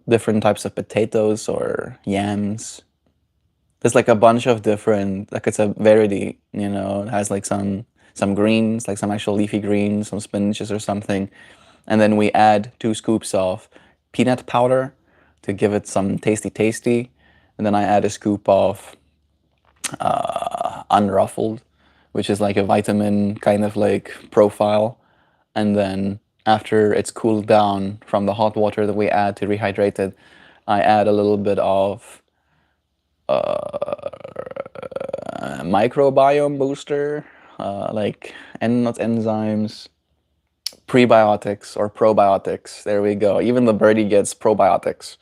different types of potatoes or yams. There's like a bunch of different, like it's a variety, it has like some greens, like some actual leafy greens, some spinaches or something. And then we add 2 scoops of peanut powder to give it some tasty. And then I add a scoop of unruffled, which is like a vitamin kind of like profile. And then after it's cooled down from the hot water that we add to rehydrate it, I add a little bit of microbiome booster, not enzymes, prebiotics or probiotics. There we go. Even the birdie gets probiotics.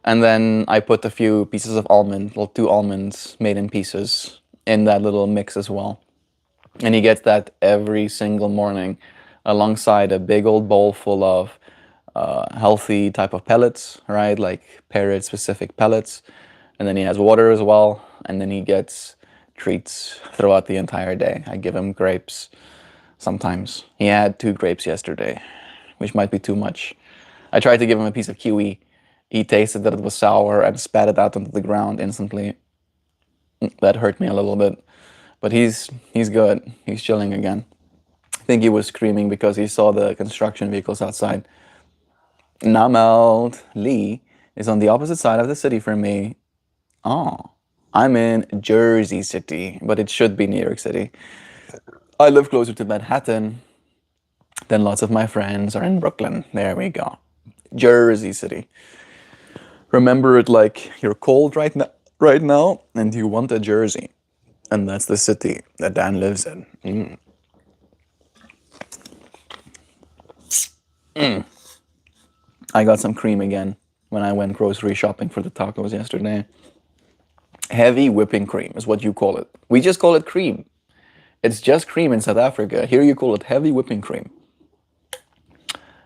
And then I put a few pieces of almond, 2 almonds made in pieces, in that little mix as well. And he gets that every single morning alongside a big old bowl full of healthy type of pellets, right? Like parrot specific pellets. And then he has water as well. And then he gets treats throughout the entire day. I give him grapes sometimes. He had 2 grapes yesterday, which might be too much. I tried to give him a piece of kiwi. He tasted that it was sour and spat it out onto the ground instantly. That hurt me a little bit. But he's good. He's chilling again. I think he was screaming because he saw the construction vehicles outside. Now Melt Lee is on the opposite side of the city from me. Oh, I'm in Jersey City, but it should be New York City. I live closer to Manhattan than lots of my friends are in Brooklyn. There we go. Jersey City. Remember it like you're cold right now and you want a jersey. And that's the city that Dan lives in. I got some cream again when I went grocery shopping for the tacos yesterday. Heavy whipping cream is what you call it. We just call it cream. It's just cream in South Africa. Here you call it heavy whipping cream.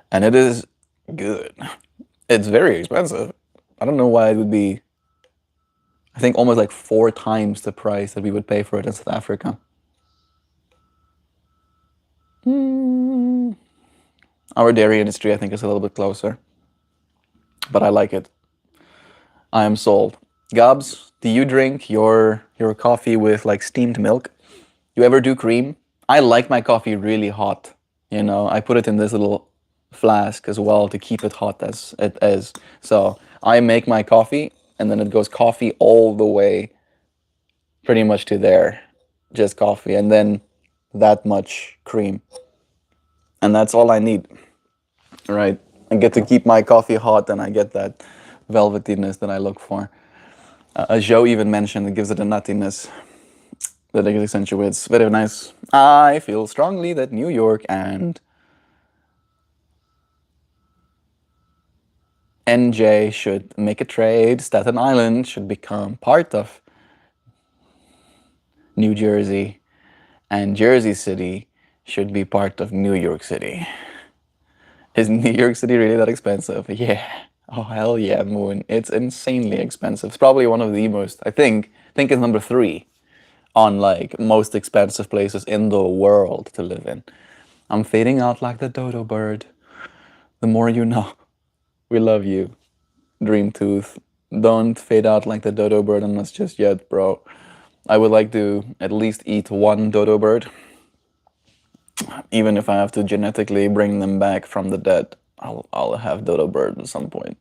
And it is good. It's very expensive. I don't know why it would be, I think, almost like 4 times the price that we would pay for it in South Africa. Our dairy industry, I think, is a little bit closer. But I like it. I am sold. Gabs, do you drink your coffee with like steamed milk? You ever do cream? I like my coffee really hot. I put it in this little flask as well to keep it hot as it is. So I make my coffee and then it goes coffee all the way pretty much to there. Just coffee and then that much cream. And that's all I need. Right? I get to keep my coffee hot and I get that velvetiness that I look for. Joe even mentioned it gives it a nuttiness that it accentuates. Very nice. I feel strongly that New York and NJ should make a trade. Staten Island should become part of New Jersey. And Jersey City should be part of New York City. Is New York City really that expensive? Yeah. Oh, hell yeah, Moon. It's insanely expensive. It's probably one of the most, I think it's number 3 on like most expensive places in the world to live in. I'm fading out like the dodo bird. The more you know. We love you, Dream Tooth. Don't fade out like the dodo bird on us just yet, bro. I would like to at least eat 1 dodo bird. Even if I have to genetically bring them back from the dead, I'll have dodo bird at some point.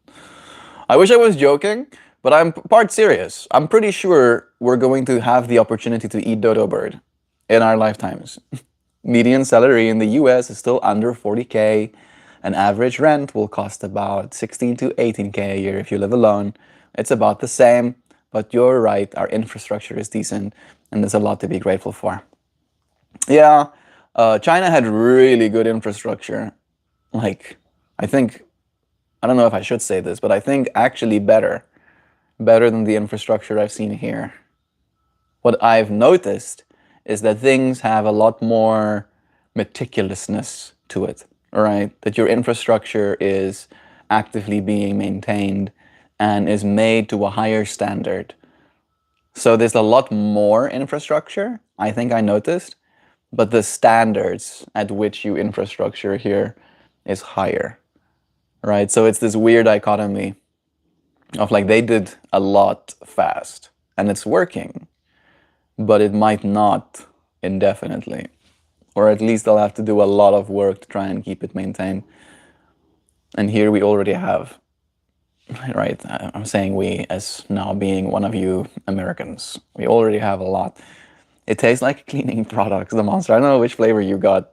I wish I was joking, but I'm part serious. I'm pretty sure we're going to have the opportunity to eat dodo bird in our lifetimes. Median salary in the US is still under 40K. An average rent will cost about 16 to 18K a year if you live alone. It's about the same, but you're right, our infrastructure is decent, and there's a lot to be grateful for. Yeah, China had really good infrastructure. Like, I don't know if I should say this, but I think actually better than the infrastructure I've seen here. What I've noticed is that things have a lot more meticulousness to it, right? That your infrastructure is actively being maintained and is made to a higher standard So there's a lot more infrastructure, I think I noticed, but the standards at which you infrastructure here is higher, right? So it's this weird dichotomy of like they did a lot fast and it's working, but it might not indefinitely. Or at least they'll have to do a lot of work to try and keep it maintained. And here we already have, right? I'm saying we as now being one of you Americans. We already have a lot. It tastes like cleaning products, the Monster. I don't know which flavor you got.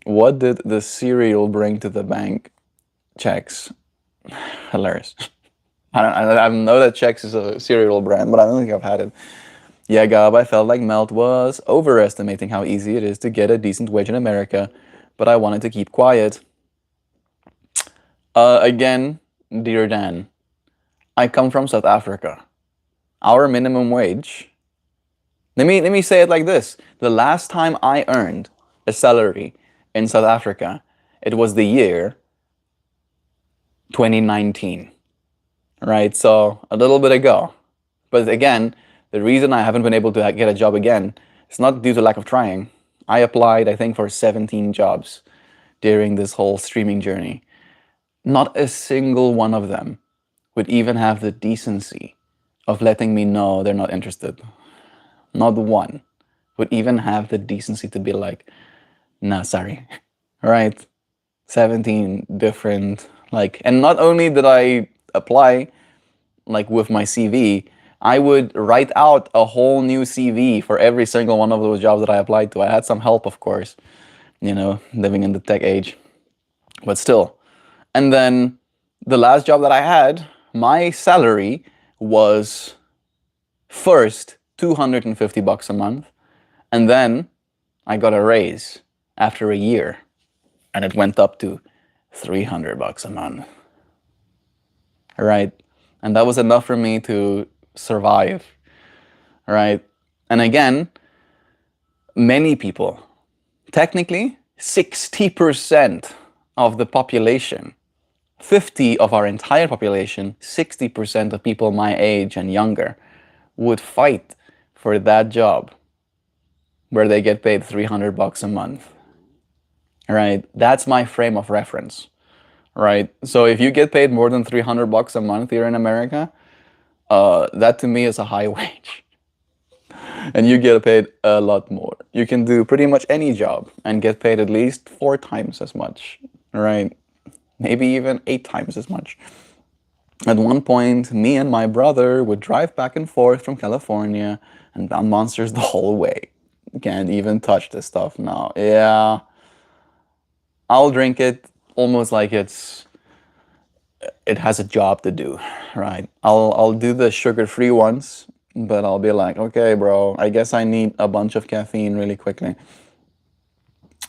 What did the cereal bring to the bank? Chex. Hilarious. I know that Chex is a cereal brand, but I don't think I've had it. Yeah, Gab, I felt like Melt was overestimating how easy it is to get a decent wage in America, but I wanted to keep quiet. Again, dear Dan, I come from South Africa. Our minimum wage. Let me say it like this. The last time I earned a salary in South Africa, it was the year 2019. Right? So a little bit ago. But again, the reason I haven't been able to get a job again is not due to lack of trying. I applied, I think, for 17 jobs during this whole streaming journey. Not a single one of them would even have the decency of letting me know they're not interested. Not one would even have the decency to be like, nah, sorry. Right? 17 different, like, and not only did I apply, like with my CV, I would write out a whole new CV for every single one of those jobs that I applied to. I had some help, of course, living in the tech age, but still. And then the last job that I had, my salary was first $250 a month, and then I got a raise after a year, and it went up to $300 a month. Right? And that was enough for me to survive. Right? And again, many people, technically 60% of the population, 50 of our entire population, 60% of people my age and younger would fight for that job where they get paid $300 a month. Right? That's my frame of reference. Right? So if you get paid more than $300 a month here in America, that to me is a high wage. And you get paid a lot more. You can do pretty much any job and get paid at least 4 times as much, right? Maybe even 8 times as much. At one point, me and my brother would drive back and forth from California and down Monsters the whole way. Can't even touch this stuff now. Yeah, I'll drink it almost like it has a job to do, right? I'll do the sugar-free ones, but I'll be like, okay, bro, I guess I need a bunch of caffeine really quickly.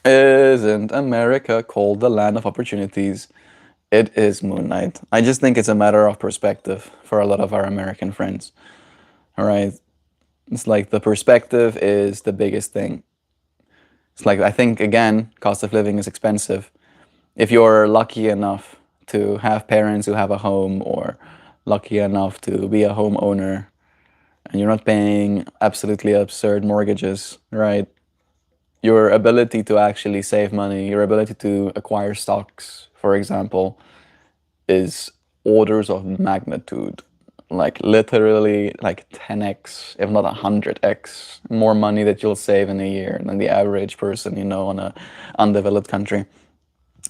Isn't America called the land of opportunities? It is, Moon Knight. I just think it's a matter of perspective for a lot of our American friends. All right. It's like the perspective is the biggest thing. It's like, I think, again, cost of living is expensive. If you're lucky enough to have parents who have a home, or lucky enough to be a homeowner, and you're not paying absolutely absurd mortgages, right? Your ability to actually save money, your ability to acquire stocks, for example, is orders of magnitude, like literally like 10x, if not 100x more money that you'll save in a year than the average person, in a undeveloped country.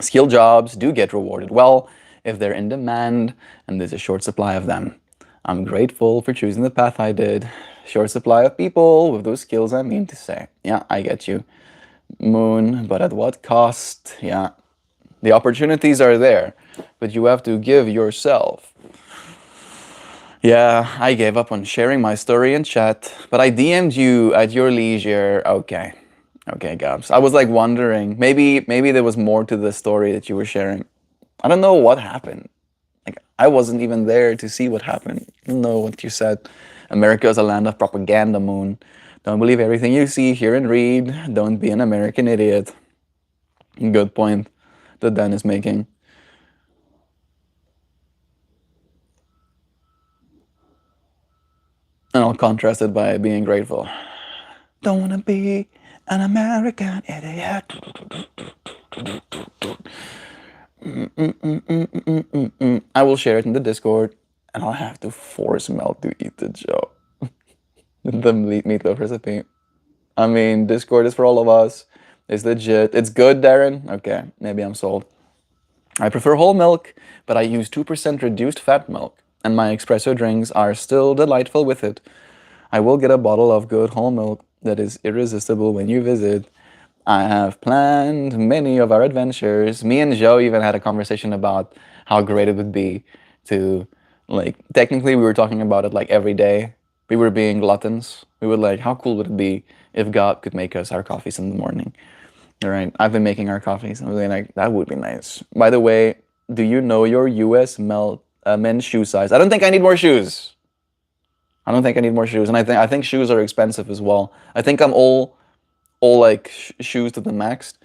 Skilled jobs do get rewarded well if they're in demand and there's a short supply of them. I'm grateful for choosing the path I did. Short supply of people with those skills, I mean to say. Yeah, I get you. Moon, but at what cost? Yeah. The opportunities are there, but you have to give yourself. Yeah, I gave up on sharing my story in chat, but I DM'd you at your leisure. Okay. Okay, Gabs. I was like wondering, maybe there was more to the story that you were sharing. I don't know what happened. Like, I wasn't even there to see what happened. I don't know what you said. America is a land of propaganda, Moon. Don't believe everything you see, hear, and read. Don't be an American idiot. Good point that Dan is making. And I'll contrast it by being grateful. Don't wanna be an American idiot. I will share it in the Discord, and I'll have to force Mel to eat the Joe. The meatloaf recipe. I mean, Discord is for all of us. It's legit. It's good, Darren. Okay, maybe I'm sold. I prefer whole milk, but I use 2% reduced fat milk, and my espresso drinks are still delightful with it. I will get a bottle of good whole milk that is irresistible when you visit. I have planned many of our adventures. Me and Joe even had a conversation about how great it would be to, like, technically we were talking about it like every day. We were being gluttons. We were like, how cool would it be if God could make us our coffees in the morning? All right, I've been making our coffees. I was like, that would be nice. By the way, do you know your US men's shoe size? I don't think I need more shoes. I don't think I need more shoes, and I think shoes are expensive as well. I think I'm all like shoes to the max.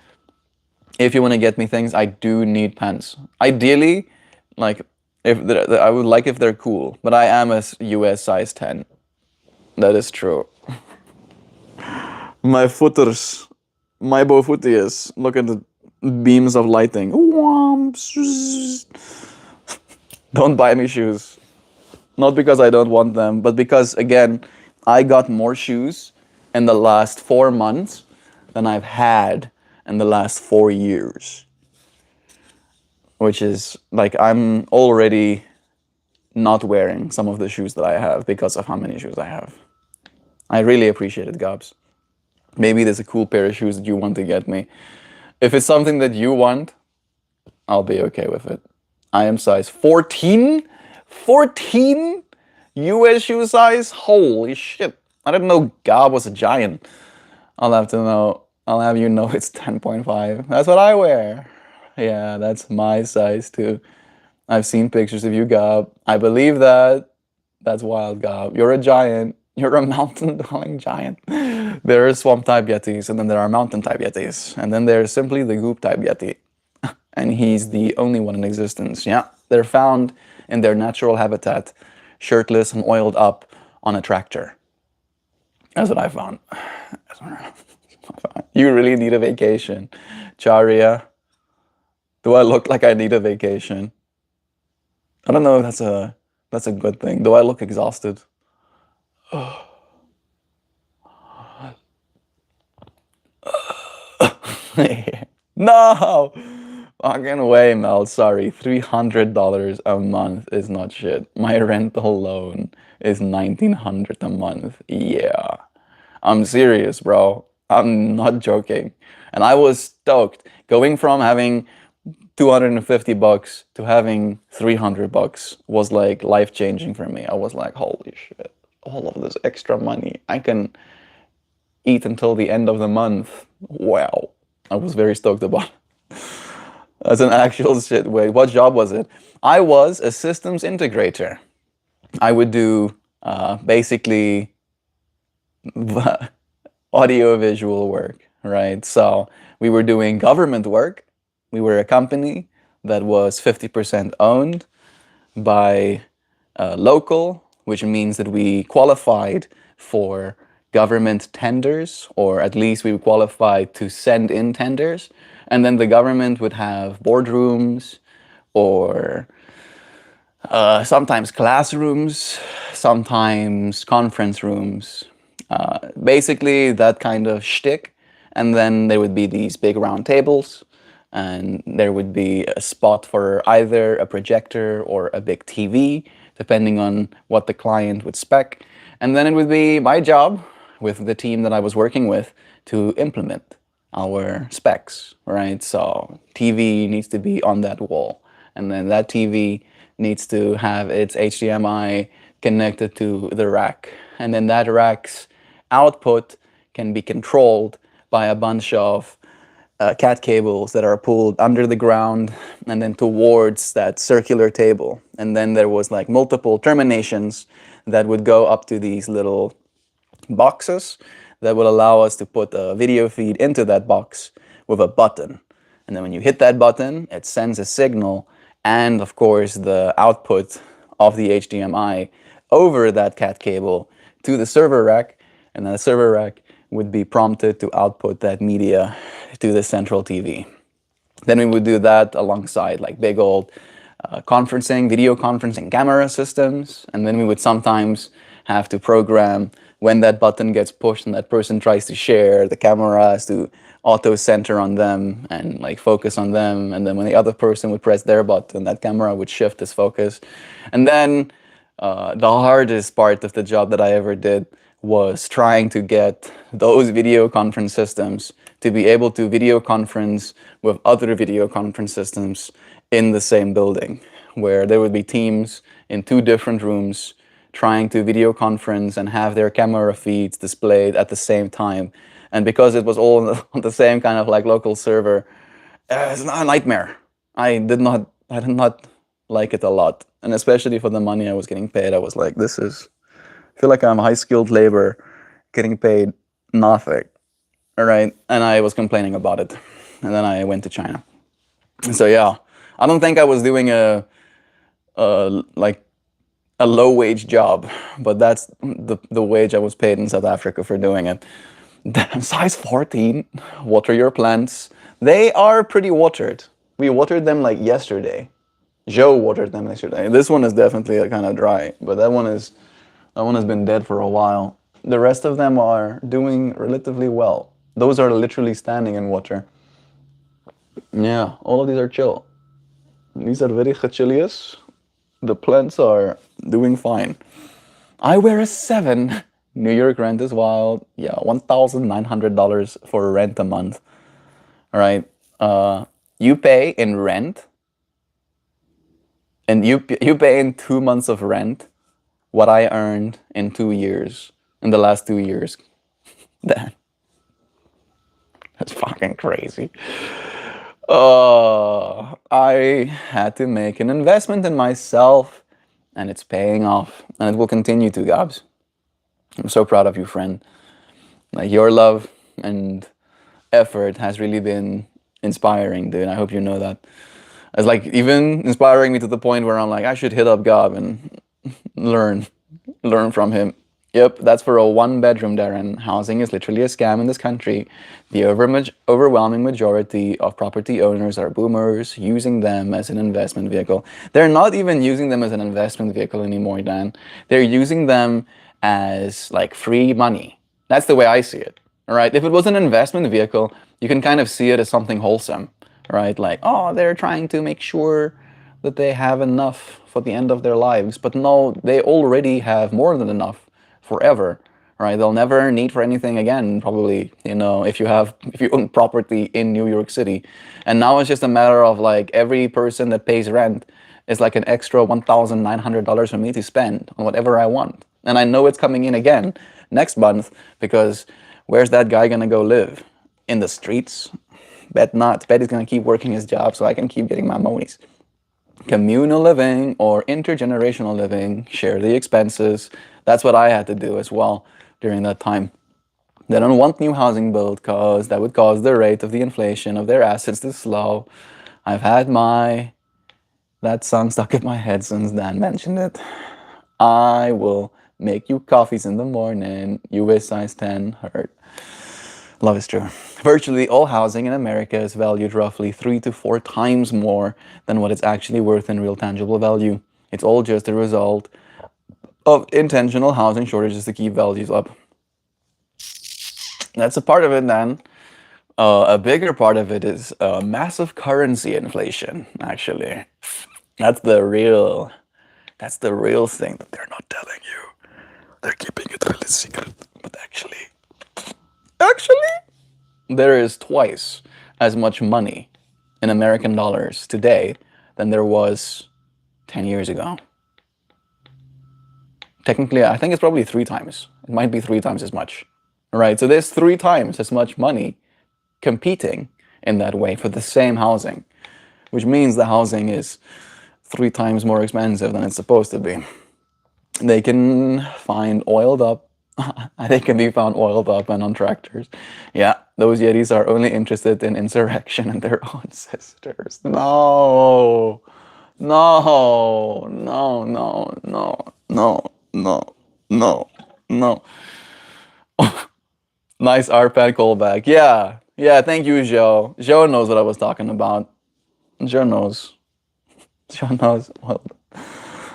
If you want to get me things, I do need pants. Ideally, like if I would like if they're cool, but I am a US size 10. That is true. My footers, my bofooties. Look at the beams of lighting. Don't buy me shoes. Not because I don't want them, but because, again, I got more shoes in the last 4 months than I've had in the last 4 years. Which is, like, I'm already not wearing some of the shoes that I have because of how many shoes I have. I really appreciate it, Gobs. Maybe there's a cool pair of shoes that you want to get me. If it's something that you want, I'll be okay with it. I am size 14? 14 US shoe size? Holy shit. I didn't know Gob was a giant. I'll have you know it's 10.5. That's what I wear. Yeah, that's my size too. I've seen pictures of you, Gob. I believe that. That's wild, Gob. You're a giant. You're a mountain-dwelling giant. There are swamp-type yetis, and then there are mountain-type yetis. And then there's simply the goop-type yeti. And he's the only one in existence. Yeah, they're found in their natural habitat, shirtless and oiled up on a tractor. That's what I found. You really need a vacation. Charia, do I look like I need a vacation? I don't know if that's a good thing. Do I look exhausted? No! Fucking way, Mel. Sorry. $300 a month is not shit. My rental loan is $1,900 a month. Yeah. I'm serious, bro. I'm not joking. And I was stoked. Going from having $250 to having $300 was like life-changing for me. I was like, holy shit. All of this extra money. I can eat until the end of the month. Wow. I was very stoked about it. That's an actual shit. Wait, what job was it? I was a systems integrator. I would do basically audio-visual work, right? So we were doing government work. We were a company that was 50% owned by local, which means that we qualified for government tenders, or at least we qualified to send in tenders. And then the government would have boardrooms or sometimes classrooms, sometimes conference rooms, basically that kind of shtick. And then there would be these big round tables, and there would be a spot for either a projector or a big TV, depending on what the client would spec. And then it would be my job with the team that I was working with to implement our specs, right? So TV needs to be on that wall, and then that TV needs to have its HDMI connected to the rack, and then that rack's output can be controlled by a bunch of cat cables that are pulled under the ground and then towards that circular table. And then there was like multiple terminations that would go up to these little boxes that would allow us to put a video feed into that box with a button. And then when you hit that button, it sends a signal and, of course, the output of the HDMI over that cat cable to the server rack, and then the server rack would be prompted to output that media to the central TV. Then we would do that alongside like big old conferencing, video conferencing camera systems, and then we would sometimes have to program when that button gets pushed and that person tries to share, the camera has to auto center on them and like focus on them, and then when the other person would press their button, that camera would shift its focus. And then the hardest part of the job that I ever did was trying to get those video conference systems to be able to video conference with other video conference systems in the same building, where there would be teams in two different rooms trying to video conference and have their camera feeds displayed at the same time. And because it was all on the same kind of like local server, it's not a nightmare. I did not like it a lot. And especially for the money I was getting paid, I was like, I feel like I'm high skilled labor getting paid nothing. All right. And I was complaining about it. And then I went to China. So yeah, I don't think I was doing a like a low wage job, but that's the wage I was paid in South Africa for doing it. Size 14, water your plants. They are pretty watered. We watered them like yesterday. Joe watered them yesterday. This one is definitely kind of dry, but that one has been dead for a while. The rest of them are doing relatively well. Those are literally standing in water. Yeah, all of these are chill. These are very chilious. The plants are doing fine. I wear a 7. New York rent is wild. Yeah, $1,900 for rent a month. All right. You pay in rent, and you pay in 2 months of rent what I earned in 2 years, in the last 2 years. That's fucking crazy. I had to make an investment in myself, and it's paying off, and it will continue to, Gabs. I'm so proud of you, friend. Like, your love and effort has really been inspiring, dude. I hope you know that. It's like even inspiring me to the point where I'm like, I should hit up Gab and learn from him. Yep, that's for a 1-bedroom, Darren. Housing is literally a scam in this country. The overwhelming majority of property owners are boomers using them as an investment vehicle. They're not even using them as an investment vehicle anymore, Dan. They're using them as like free money. That's the way I see it. All right. If it was an investment vehicle, you can kind of see it as something wholesome, right? Like, oh, they're trying to make sure that they have enough for the end of their lives. But no, they already have more than enough forever, right? They'll never need for anything again, probably, if you own property in New York City. And now it's just a matter of like every person that pays rent is like an extra $1,900 for me to spend on whatever I want. And I know it's coming in again next month, because where's that guy gonna go live? In the streets? Bet not. Bet he's gonna keep working his job so I can keep getting my monies. Communal living or intergenerational living, share the expenses. That's what I had to do as well during that time. They don't want new housing built because that would cause the rate of the inflation of their assets to slow. I've had that song stuck in my head since Dan mentioned it. I will make you coffees in the morning. You wish size 10 hurt. Love is true. Virtually all housing in America is valued roughly 3 to 4 times more than what it's actually worth in real tangible value. It's all just a result of intentional housing shortages to keep values up. That's a part of it, then. A bigger part of it is massive currency inflation, actually. That's the real thing that they're not telling you. They're keeping it really secret. But actually, there is twice as much money in American dollars today than there was 10 years ago. Technically, I think it's probably 3 times. It might be 3 times as much. Right? So there's 3 times as much money competing in that way for the same housing, which means the housing is 3 times more expensive than it's supposed to be. They can find oiled up. They can be found oiled up and on tractors. Yeah, those Yetis are only interested in insurrection and their own sisters. No, no, no, no, no, no, no, no. No. Nice RPAD callback. Yeah. Yeah, thank you, Joe. Joe knows what I was talking about. Joe knows. Joe knows. Well,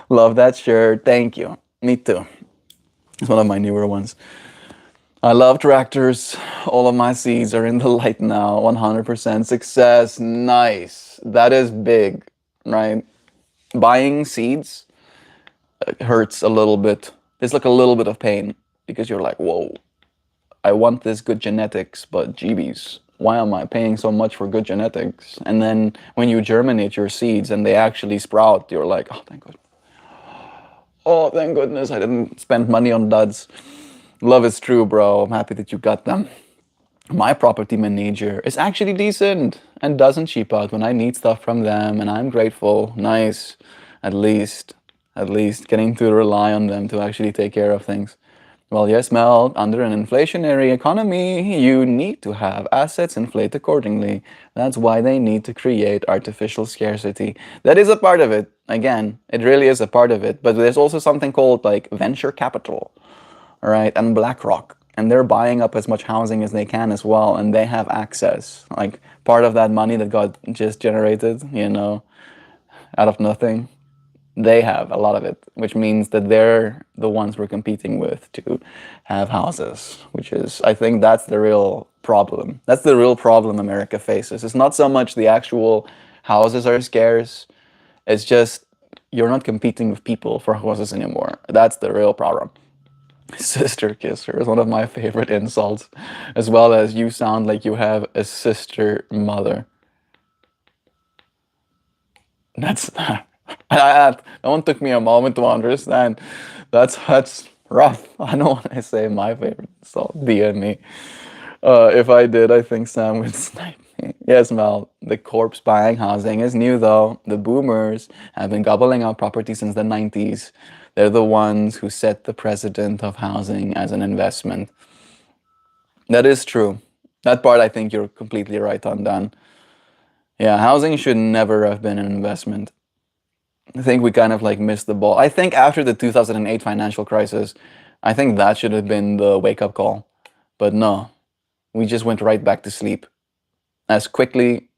love that shirt. Thank you. Me too. It's one of my newer ones. I love tractors. All of my seeds are in the light now. 100% success. Nice. That is big, right? Buying seeds hurts a little bit. It's like a little bit of pain because you're like, whoa, I want this good genetics, but GBs, why am I paying so much for good genetics? And then when you germinate your seeds and they actually sprout, you're like, oh, thank God. Oh, thank goodness I didn't spend money on duds. Love is true, bro. I'm happy that you got them. My property manager is actually decent and doesn't cheap out when I need stuff from them, and I'm grateful. Nice. At least, at least getting to rely on them to actually take care of things. Well, yes, Mel, under an inflationary economy, you need to have assets inflate accordingly. That's why they need to create artificial scarcity. That is a part of it. Again, it really is a part of it. But there's also something called like venture capital, all right, and BlackRock. And they're buying up as much housing as they can as well. And they have access. Like part of that money that got just generated, out of nothing, they have a lot of it, which means that they're the ones we're competing with to have houses, which is, I think that's the real problem. That's the real problem America faces. It's not so much the actual houses are scarce, it's just you're not competing with people for houses anymore. That's the real problem. Sister kisser is one of my favorite insults, as well as you sound like you have a sister mother. That's that one took me a moment to understand. That's rough. I know when I say my favorite insult, DM me. If I did, I think Sam would snipe me. Yes, Mel. The corpse buying housing is new though. The boomers have been gobbling up property since the 90s. They're the ones who set the precedent of housing as an investment. That is true. That part I think you're completely right on, Dan. Yeah, housing should never have been an investment. I think we kind of like missed the ball. I think after the 2008 financial crisis, I think that should have been the wake up call. But no, we just went right back to sleep as quickly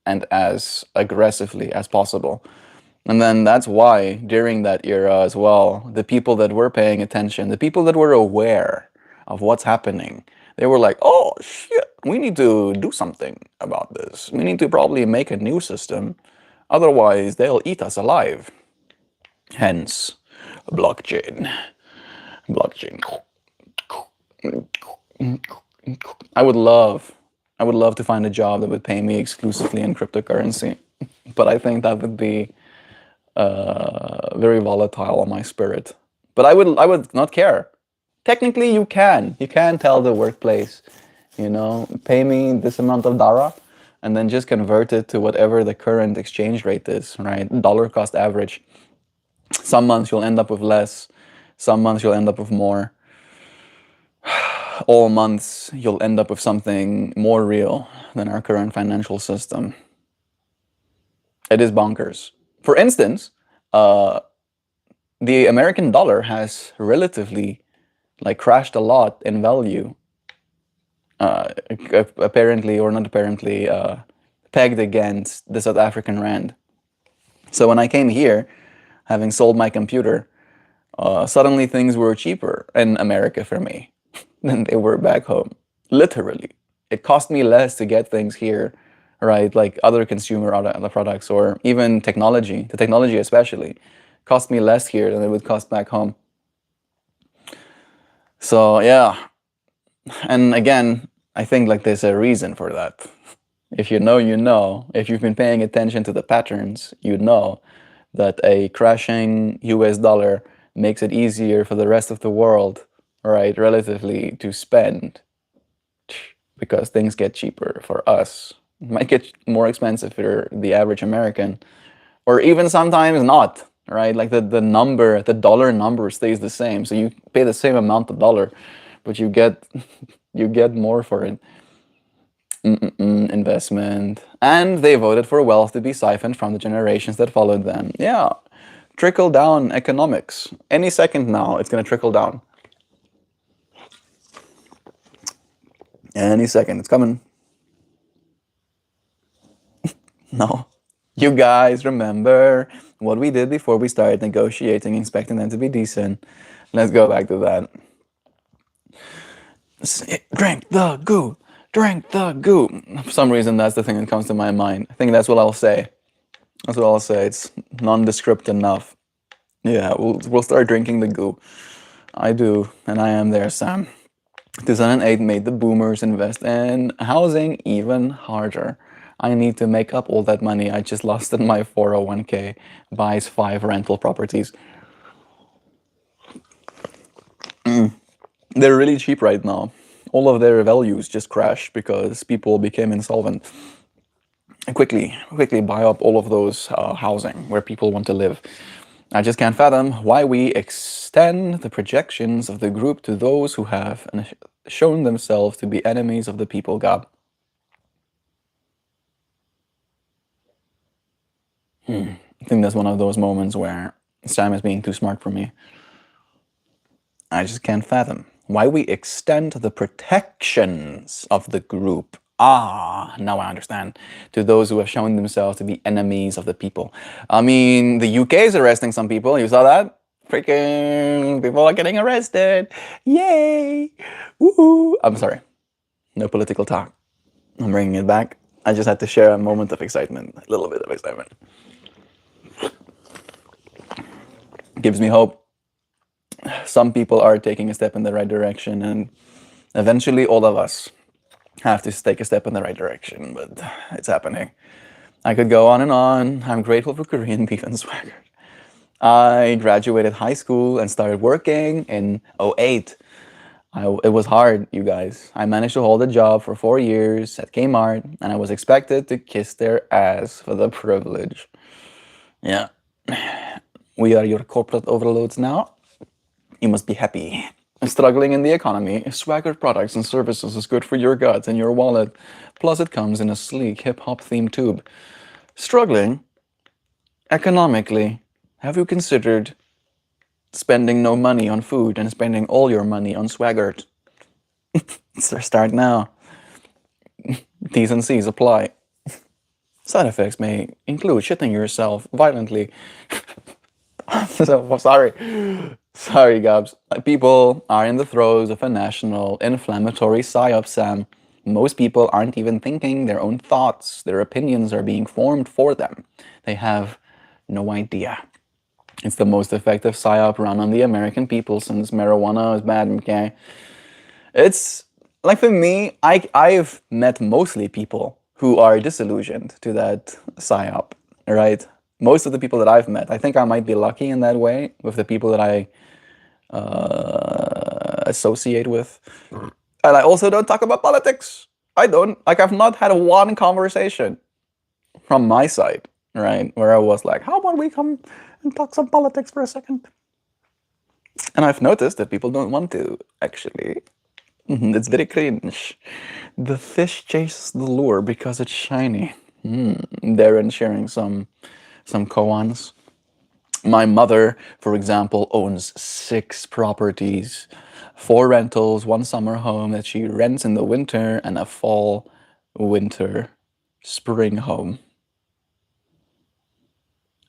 and as aggressively as possible. And then that's why during that era as well, the people that were paying attention, the people that were aware of what's happening, they were like, oh shit, we need to do something about this. We need to probably make a new system. Otherwise, they'll eat us alive. Hence, blockchain. Blockchain. I would love to find a job that would pay me exclusively in cryptocurrency, but I think that would be very volatile on my spirit. But I would not care. Technically, you can tell the workplace, pay me this amount of Dara, and then just convert it to whatever the current exchange rate is, right? Dollar cost average. Some months you'll end up with less, some months you'll end up with more. All months you'll end up with something more real than our current financial system. It is bonkers. For instance, the American dollar has relatively crashed a lot in value. Apparently, or not apparently, pegged against the South African rand. So when I came here, having sold my computer, suddenly things were cheaper in America for me than they were back home. Literally. It cost me less to get things here, right? Like other consumer products or even technology, the technology especially, cost me less here than it would cost back home. So yeah. And again, I think there's a reason for that. If you know, you know. If you've been paying attention to the patterns, you know that a crashing US dollar makes it easier for the rest of the world, right, relatively, to spend because things get cheaper for us. It might get more expensive for the average American, or even sometimes not, right? Like the dollar number stays the same. So you pay the same amount of dollar, but you get more for it. Investment. And they voted for wealth to be siphoned from the generations that followed them. Yeah. Trickle down economics. Any second now, it's going to trickle down. Any second, it's coming. No. You guys remember what we did before we started negotiating, expecting them to be decent. Let's go back to that. Drink the goo. Drink the goo. For some reason, that's the thing that comes to my mind. I think that's what I'll say. That's what I'll say. It's nondescript enough. Yeah, we'll start drinking the goo. I do, and I am there, Sam. 2008 made the boomers invest in housing even harder. I need to make up all that money I just lost in my 401k. Buys 5 rental properties. They're really cheap right now. All of their values just crashed because people became insolvent. Quickly buy up all of those housing where people want to live. I just can't fathom why we extend the projections of the group to those who have shown themselves to be enemies of the people, God. I think that's one of those moments where Sam is being too smart for me. I just can't fathom why we extend the protections of the group. Ah, now I understand. To those who have shown themselves to be enemies of the people. I mean, the UK is arresting some people. You saw that? Freaking people are getting arrested. Yay! Woohoo! I'm sorry. No political talk. I'm bringing it back. I just had to share a moment of excitement. A little bit of excitement. Gives me hope. Some people are taking a step in the right direction, and eventually all of us have to take a step in the right direction, but it's happening. I could go on and on. I'm grateful for Korean beef and swagger. I graduated high school and started working in '08. It was hard, you guys. I managed to hold a job for 4 years at Kmart, and I was expected to kiss their ass for the privilege. Yeah. We are your corporate overloads now. You must be happy. Struggling in the economy, Swagger products and services is good for your gut and your wallet. Plus, it comes in a sleek hip-hop themed tube. Struggling? Economically, have you considered spending no money on food and spending all your money on Swagger? Start now. T's and C's apply. Side effects may include shitting yourself violently. So, sorry, Gabs. People are in the throes of a national inflammatory psyop, Sam. Most people aren't even thinking their own thoughts. Their opinions are being formed for them. They have no idea. It's the most effective psyop run on the American people since marijuana is bad, okay? It's like for me, I've met mostly people who are disillusioned to that psyop, right? Most of the people that I've met, I think I might be lucky in that way with the people that I associate with. And I also don't talk about politics. I don't. Like, I've not had one conversation from my side, right, where I was like, how about we come and talk some politics for a second? And I've noticed that people don't want to, actually. It's very cringe. The fish chases the lure because it's shiny. Darren sharing some koans. My mother, for example, owns 6 properties, 4 rentals, 1 summer home that she rents in the winter, and a fall, winter, spring home.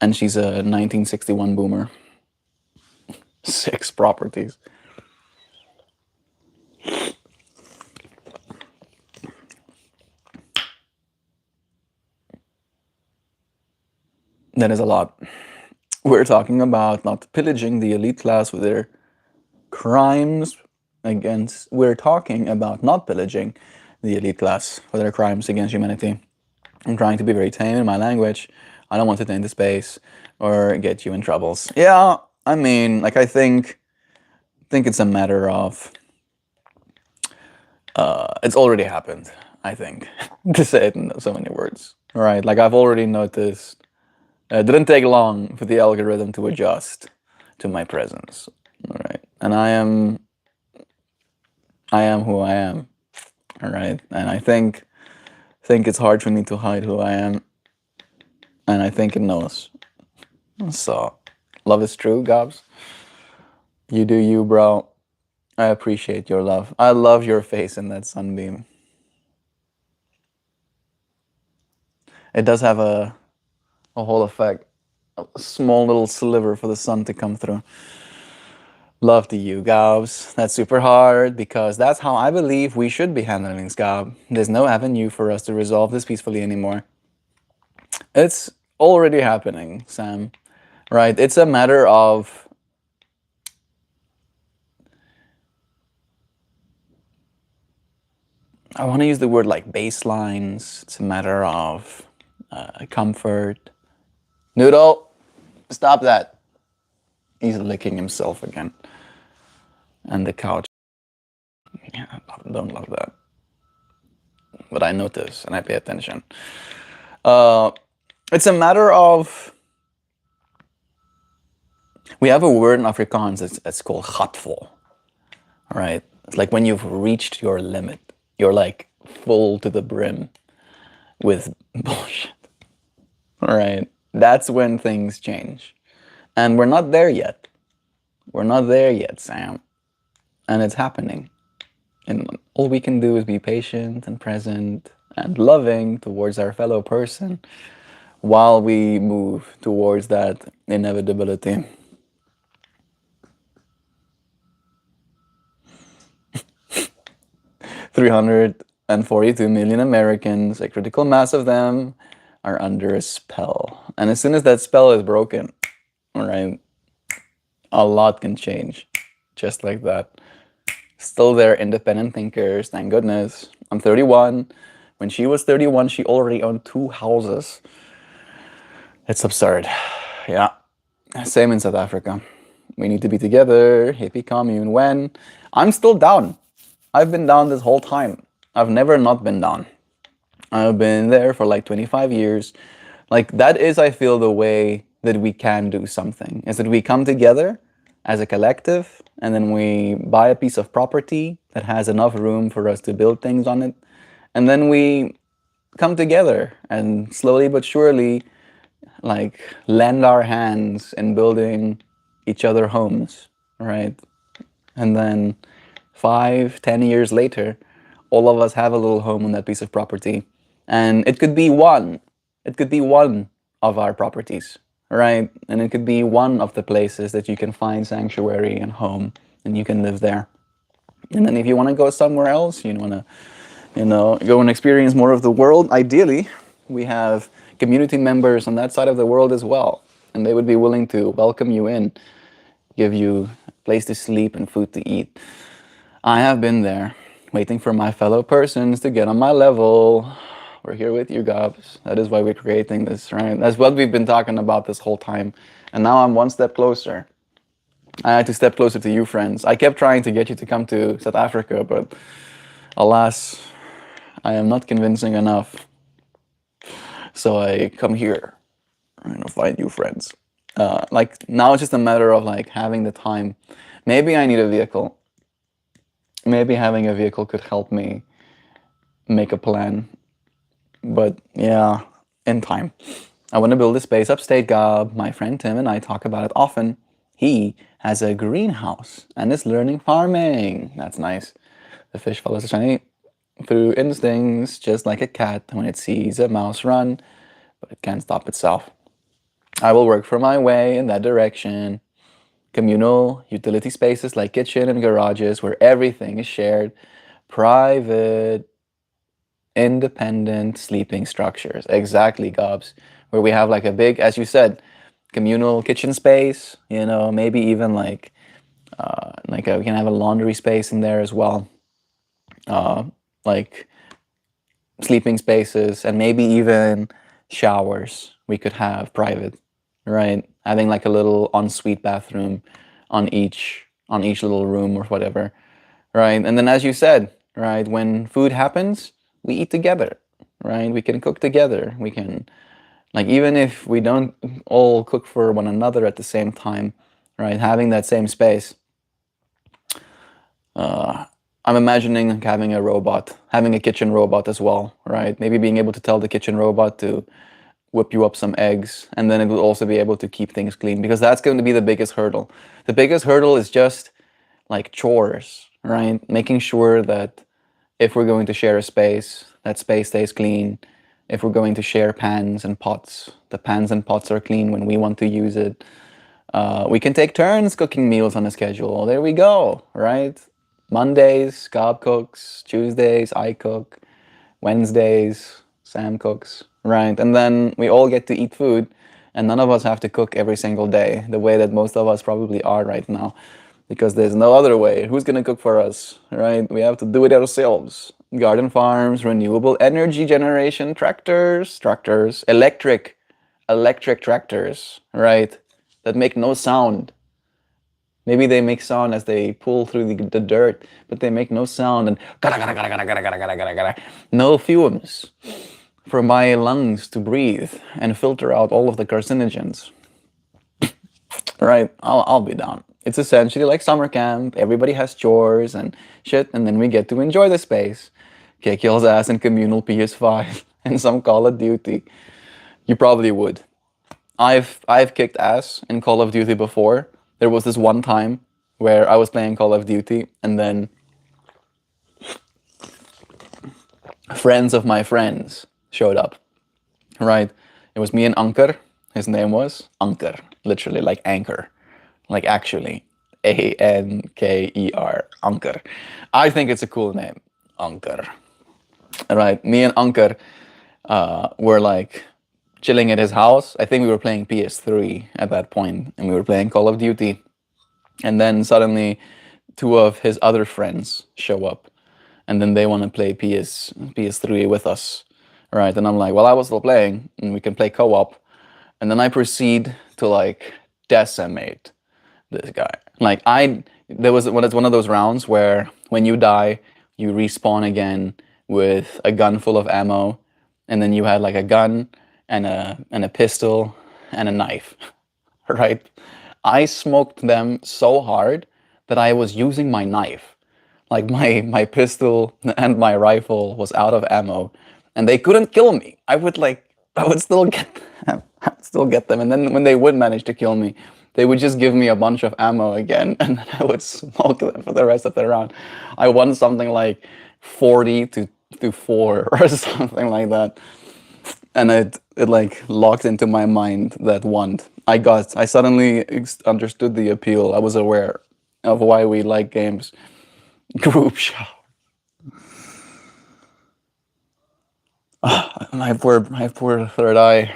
And she's a 1961 boomer. 6 properties. That is a lot. We're talking about not pillaging the elite class with their crimes against. We're talking about not pillaging the elite class for their crimes against humanity. I'm trying to be very tame in my language. I don't want to taint the space or get you in troubles. Yeah, I mean, like, I think it's a matter of it's already happened, I think, to say it in so many words. Right? Like, I've already noticed. It didn't take long for the algorithm to adjust to my presence. All right, and I am who I am. All right, and I think it's hard for me to hide who I am, and I think it knows. So, love is true, Gabs. You do you, bro. I appreciate your love. I love your face in that sunbeam. it does have a whole effect. A small little sliver for the sun to come through. Love to you, Gabs. That's super hard because that's how I believe we should be handling things, Gab. There's no avenue for us to resolve this peacefully anymore. It's already happening, Sam. Right? It's a matter of I want to use the word like baselines. It's a matter of comfort. Noodle, stop that. He's licking himself again. And the couch. Yeah, I don't love that. But I notice and I pay attention. It's a matter of. We have a word in Afrikaans that's called gatvol. Right? It's like when you've reached your limit. You're like full to the brim with bullshit. All right. That's when things change. And we're not there yet. We're not there yet, Sam. And it's happening. And all we can do is be patient and present and loving towards our fellow person while we move towards that inevitability. $342 million Americans, a critical mass of them, are under a spell. And as soon as that spell is broken, all right, a lot can change. Just like that. Still there, independent thinkers, thank goodness. I'm 31. When she was 31, she already owned 2 houses. It's absurd. Yeah. Same in South Africa. We need to be together, hippie commune. When? I'm still down. I've been down this whole time. I've never not been down. I've been there for like 25 years. Like that is, I feel, the way that we can do something, is that we come together as a collective and then we buy a piece of property that has enough room for us to build things on it. And then we come together and slowly but surely like lend our hands in building each other homes, right? And then 5, 10 years later, all of us have a little home on that piece of property. And it could be one. It could be one of our properties, right? And it could be one of the places that you can find sanctuary and home and you can live there. And then if you want to go somewhere else, you want to, go and experience more of the world, ideally, we have community members on that side of the world as well. And they would be willing to welcome you in, give you a place to sleep and food to eat. I have been there, waiting for my fellow persons to get on my level. We're here with you, Gabs. That is why we're creating this, right? That's what we've been talking about this whole time. And now I'm one step closer. I had to step closer to you, friends. I kept trying to get you to come to South Africa, but alas, I am not convincing enough. So I come here, find you friends. Like now it's just a matter of like having the time. Maybe I need a vehicle. Maybe having a vehicle could help me make a plan. But yeah, in time. I want to build a space upstate, Gab. My friend Tim and I talk about it often. He has a greenhouse and is learning farming. That's nice. The fish follows shiny through instincts, just like a cat when it sees a mouse run, but it can't stop itself. I will work for my way in that direction. Communal utility spaces like kitchen and garages where everything is shared. Private, independent sleeping structures. Exactly, Gobs. Where we have like a big, as you said, communal kitchen space, maybe even we can have a laundry space in there as well. Like sleeping spaces and maybe even showers we could have private, right? Having like a little ensuite bathroom on each little room or whatever, right? And then as you said, right, when food happens, we eat together, right? We can cook together. We can, like, even if we don't all cook for one another at the same time, right? Having that same space. I'm imagining having a robot, having a kitchen robot as well, right? Maybe being able to tell the kitchen robot to whip you up some eggs, and then it will also be able to keep things clean, because that's going to be the biggest hurdle. The biggest hurdle is just like chores, right? Making sure that if we're going to share a space, that space stays clean, if we're going to share pans and pots. The pans and pots are clean when we want to use it. We can take turns cooking meals on a schedule. There we go, right? Mondays, Gob cooks. Tuesdays, I cook. Wednesdays, Sam cooks, right? And then we all get to eat food, and none of us have to cook every single day, the way that most of us probably are right now, because there's no other way. Who's gonna cook for us, right? We have to do it ourselves. Garden farms, renewable energy generation, tractors, electric tractors, right? That make no sound. Maybe they make sound as they pull through the dirt, but they make no sound and no fumes for my lungs to breathe and filter out all of the carcinogens. Right? I'll be down. It's essentially like summer camp. Everybody has chores and shit, and then we get to enjoy the space. Kick y'all's ass in communal PS5 and some Call of Duty. You probably would. I've kicked ass in Call of Duty before. There was this one time where I was playing Call of Duty, and then friends of my friends showed up. Right? It was me and Anker. His name was Anker, literally like anchor, like actually Anker, Anker. I think it's a cool name, Anker. Right? Me and Anker were like chilling at his house. I think we were playing PS3 at that point, and we were playing Call of Duty. And then suddenly, two of his other friends show up, and then they want to play PS3 with us, right? And I'm like, well, I was still playing, and we can play co-op. And then I proceed to like decimate this guy. Like it's one of those rounds where when you die, you respawn again with a gun full of ammo, and then you had like a gun and a pistol and a knife, right? I smoked them so hard that I was using my knife. Like my pistol and my rifle was out of ammo, and they couldn't kill me. I would still get them. I'd still get them, and then when they would manage to kill me, they would just give me a bunch of ammo again, and then I would smoke them for the rest of the round. I won something like 40 to 4 or something like that. And it like locked into my mind that want. I suddenly understood the appeal. I was aware of why we like games. Group shower. My poor third eye.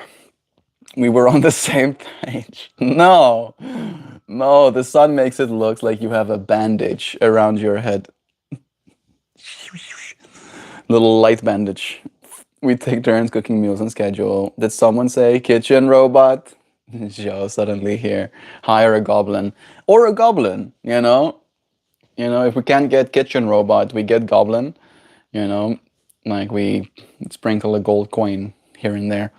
We were on the same page. No, the sun makes it look like you have a bandage around your head. Little light bandage. We take turns cooking meals on schedule. Did someone say kitchen robot? Joe suddenly here. Hire a goblin. Or a goblin, you know? If we can't get kitchen robot, we get goblin. Like we sprinkle a gold coin here and there.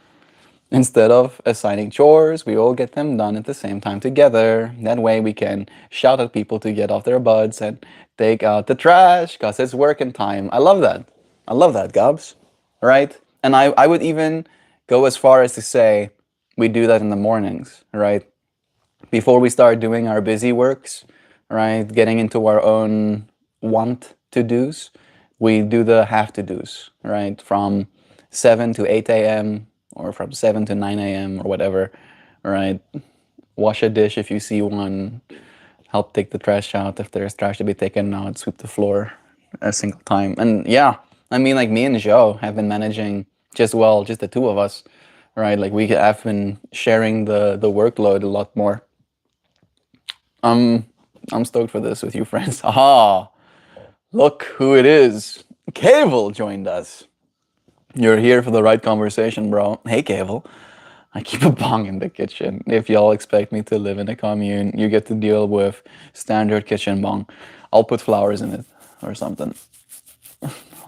Instead of assigning chores, we all get them done at the same time together. That way we can shout at people to get off their butts and take out the trash, because it's working time. I love that. I love that, Gobs. Right? And I would even go as far as to say we do that in the mornings, right? Before we start doing our busy works, right? Getting into our own want to do's, we do the have to do's, right? From 7 to 8 a.m. or from 7 to 9 a.m. or whatever, right? Wash a dish if you see one, help take the trash out if there's trash to be taken out, sweep the floor a single time. And yeah, I mean, like me and Joe have been managing just the two of us, right? Like we have been sharing the workload a lot more. I'm stoked for this with you, friends. Aha! Look who it is. Cable joined us. You're here for the right conversation, bro. Hey, Cable. I keep a bong in the kitchen. If y'all expect me to live in a commune, you get to deal with standard kitchen bong. I'll put flowers in it or something.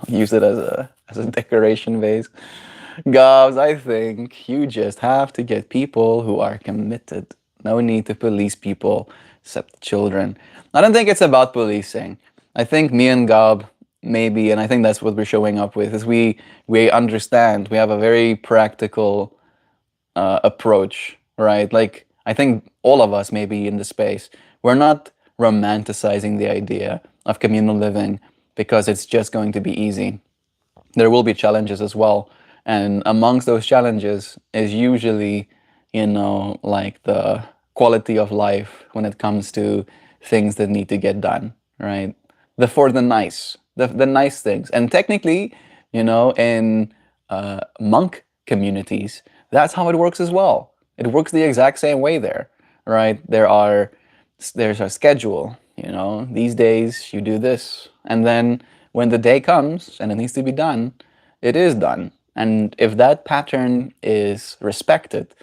Use it as a decoration vase. Guys, I think you just have to get people who are committed. No need to police people, except children. I don't think it's about policing. I think me and Gob, maybe, and I think that's what we're showing up with, is we understand. We have a very practical approach, right? Like, I think all of us maybe in the space, we're not romanticizing the idea of communal living because it's just going to be easy. There will be challenges as well. And amongst those challenges is usually, like the quality of life when it comes to things that need to get done, right? For the nice, the nice things. And technically, in monk communities, that's how it works as well. It works the exact same way there, right? There's a schedule, these days you do this. And then when the day comes and it needs to be done, it is done. And if that pattern is respected,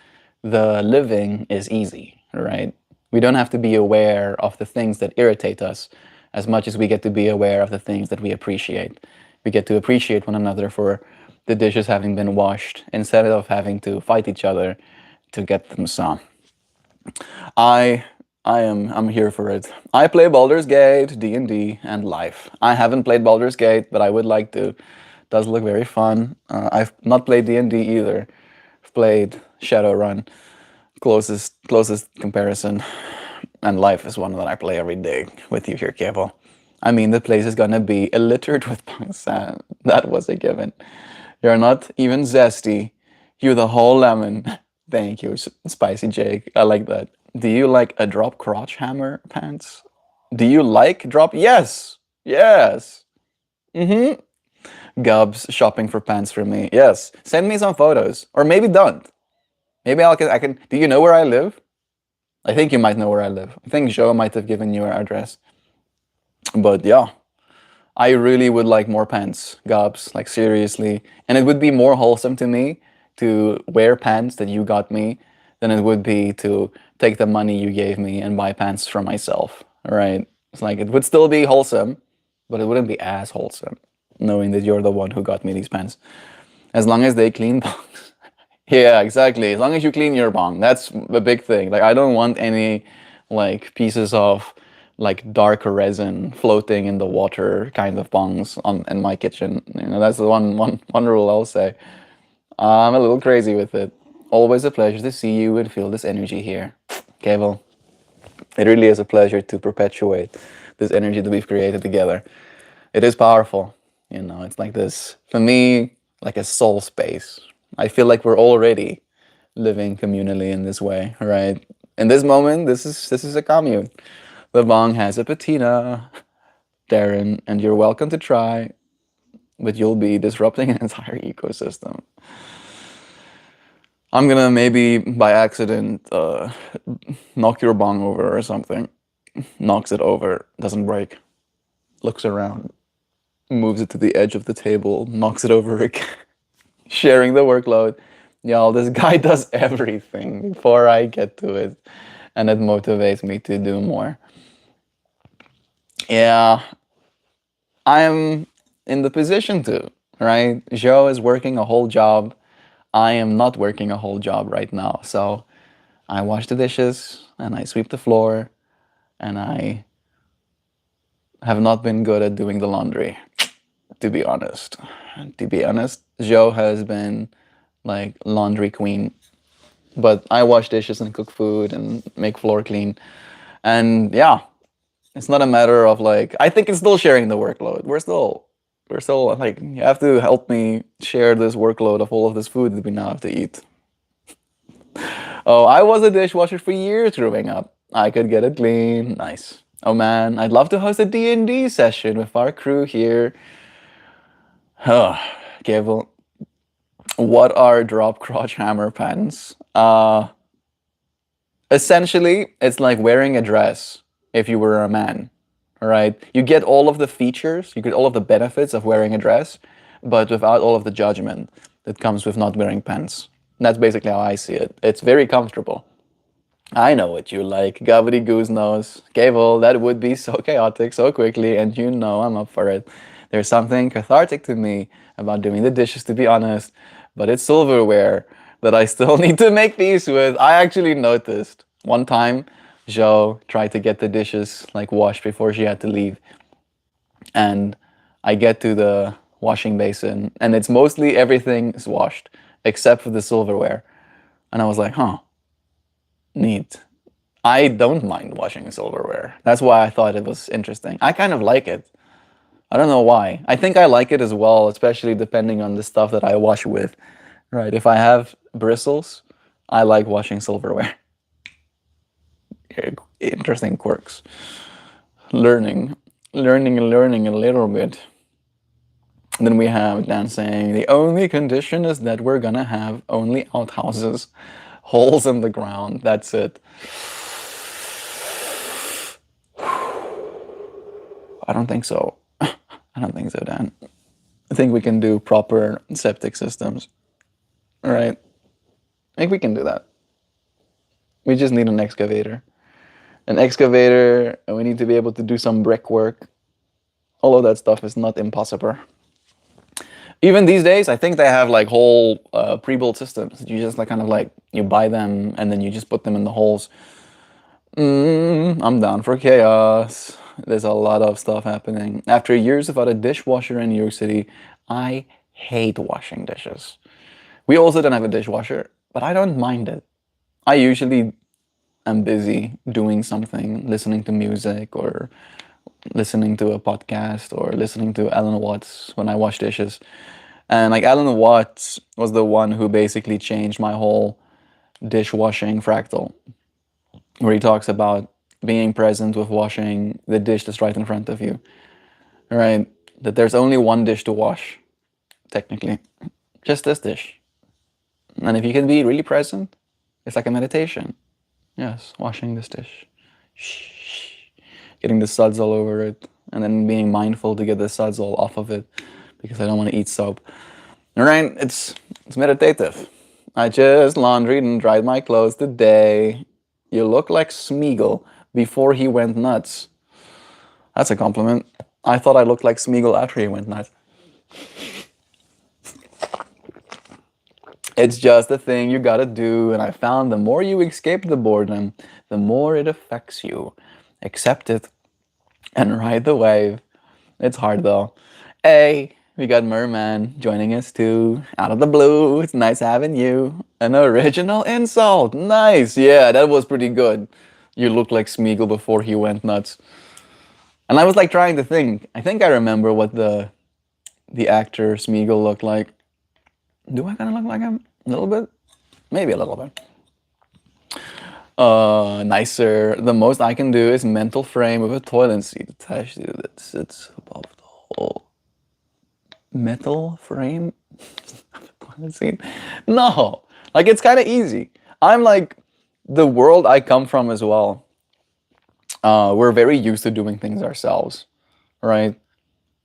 the living is easy, right? We don't have to be aware of the things that irritate us as much as we get to be aware of the things that we appreciate. We get to appreciate one another for the dishes having been washed instead of having to fight each other to get them some. I I'm here for it. I play Baldur's Gate, D&D, and Life. I haven't played Baldur's Gate, but I would like to. Does look very fun. I've not played D&D either. I've played Shadowrun, closest comparison, and Life is one that I play every day with you here, Cable. I mean, the place is gonna be littered with punks. That was a given. You're not even zesty. You're the whole lemon. Thank you, Spicy Jake. I like that. Do you like a drop crotch hammer pants? Do you like drop? Yes. Yes. Mm-hmm. Gubs shopping for pants for me. Yes. Send me some photos. Or maybe don't. Maybe I can. Do you know where I live? I think you might know where I live. I think Joe might have given you our address. But yeah, I really would like more pants, Gobs, like seriously. And it would be more wholesome to me to wear pants that you got me than it would be to take the money you gave me and buy pants for myself, right? It's like it would still be wholesome, but it wouldn't be as wholesome knowing that you're the one who got me these pants. As long as they clean bongs. Yeah, exactly. As long as you clean your bong, that's the big thing. Like I don't want any like pieces of like dark resin floating in the water kind of bongs on in my kitchen. That's the one rule I'll say. I'm a little crazy with it. Always a pleasure to see you and feel this energy here. Cable, it really is a pleasure to perpetuate this energy that we've created together. It is powerful. It's like this, for me, like a soul space. I feel like we're already living communally in this way, right? In this moment, this is a commune. The bong has a patina, Darren, and you're welcome to try, but you'll be disrupting an entire ecosystem. I'm gonna maybe by accident knock your bong over or something. Knocks it over, doesn't break. Looks around, moves it to the edge of the table, knocks it over again. Sharing the workload. Y'all, this guy does everything before I get to it, and it motivates me to do more. Yeah, I'm in the position to, right? Joe is working a whole job. I am not working a whole job right now. So I wash the dishes and I sweep the floor and I have not been good at doing the laundry, to be honest. To be honest, Joe has been like laundry queen. But I wash dishes and cook food and make floor clean. And yeah, it's not a matter of like I think it's still sharing the workload. We're still like you have to help me share this workload of all of this food that we now have to eat. Oh, I was a dishwasher for years growing up. I could get it clean. Nice. Oh man, I'd love to host a D&D session with our crew here. Oh, Gavel, what are drop crotch hammer pants? Essentially, it's like wearing a dress if you were a man, all right? You get all of the features, you get all of the benefits of wearing a dress, but without all of the judgment that comes with not wearing pants. And that's basically how I see it. It's very comfortable. I know what you like. Gobbity goose knows. Gable, that would be so chaotic so quickly, and you know I'm up for it. There's something cathartic to me about doing the dishes, to be honest, but it's silverware that I still need to make peace with. I actually noticed one time Jo tried to get the dishes like washed before she had to leave, and I get to the washing basin, and it's mostly everything is washed except for the silverware, and I was like, huh. Neat. I don't mind washing silverware. That's why I thought it was interesting. I kind of like it. I don't know why. I think I like it as well, especially depending on the stuff that I wash with. Right. If I have bristles, I like washing silverware. Interesting quirks. Learning, learning a little bit. And then we have Dan saying the only condition is that we're gonna have only outhouses, holes in the ground. That's it. I don't think so. I don't think so, Dan. I think we can do proper septic systems. All right. I think we can do that. We just need an excavator. An excavator, and we need to be able to do some brickwork. All of that stuff is not impossible. Even these days, I think they have like whole pre-built systems. You just like kind of like you buy them and then you just put them in the holes. I'm down for chaos. There's a lot of stuff happening. After years without a dishwasher in New York City, I hate washing dishes. We also don't have a dishwasher, but I don't mind it. I usually am busy doing something, listening to music or listening to a podcast or listening to Alan Watts when I wash dishes. And like Alan Watts was the one who basically changed my whole dishwashing fractal, where he talks about being present with washing the dish that's right in front of you. Right? That there's only one dish to wash, technically. Just this dish. And if you can be really present, it's like a meditation. Yes, washing this dish. Shh. Getting the suds all over it. And then being mindful to get the suds all off of it because I don't want to eat soap. Alright, it's meditative. I just laundried and dried my clothes today. You look like Smeagol before he went nuts. That's a compliment. I thought I looked like Smeagol after he went nuts. It's just a thing you gotta do, and I found the more you escape the boredom, the more it affects you. Accept it and ride the wave. It's hard though. Hey, we got Merman joining us too. Out of the blue, it's nice having you. An original insult. Nice. Yeah, that was pretty good. You look like Smeagol before he went nuts. And I was like trying to think. I think I remember what the actor Smeagol looked like. Do I kind of look like him? A little bit? Maybe a little bit. Nicer. The most I can do is mental frame with a toilet seat attached to it that sits above the hole. Metal frame? Toilet seat? No. Like, it's kind of easy. I'm like, the world I come from as well. We're very used to doing things ourselves, right?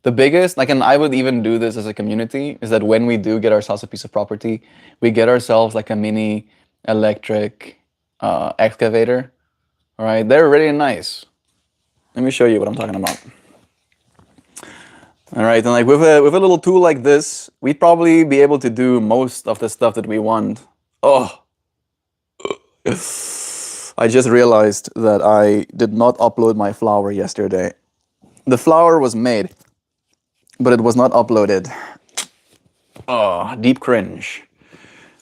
The biggest, like, and I would even do this as a community, is that when we do get ourselves a piece of property, we get ourselves like a mini electric excavator. All right, they're really nice. Let me show you what I'm talking about. All right, and like with a little tool like this, we'd probably be able to do most of the stuff that we want. Oh, I just realized that I did not upload my flower yesterday. The flower was made, but it was not uploaded. Oh, deep cringe.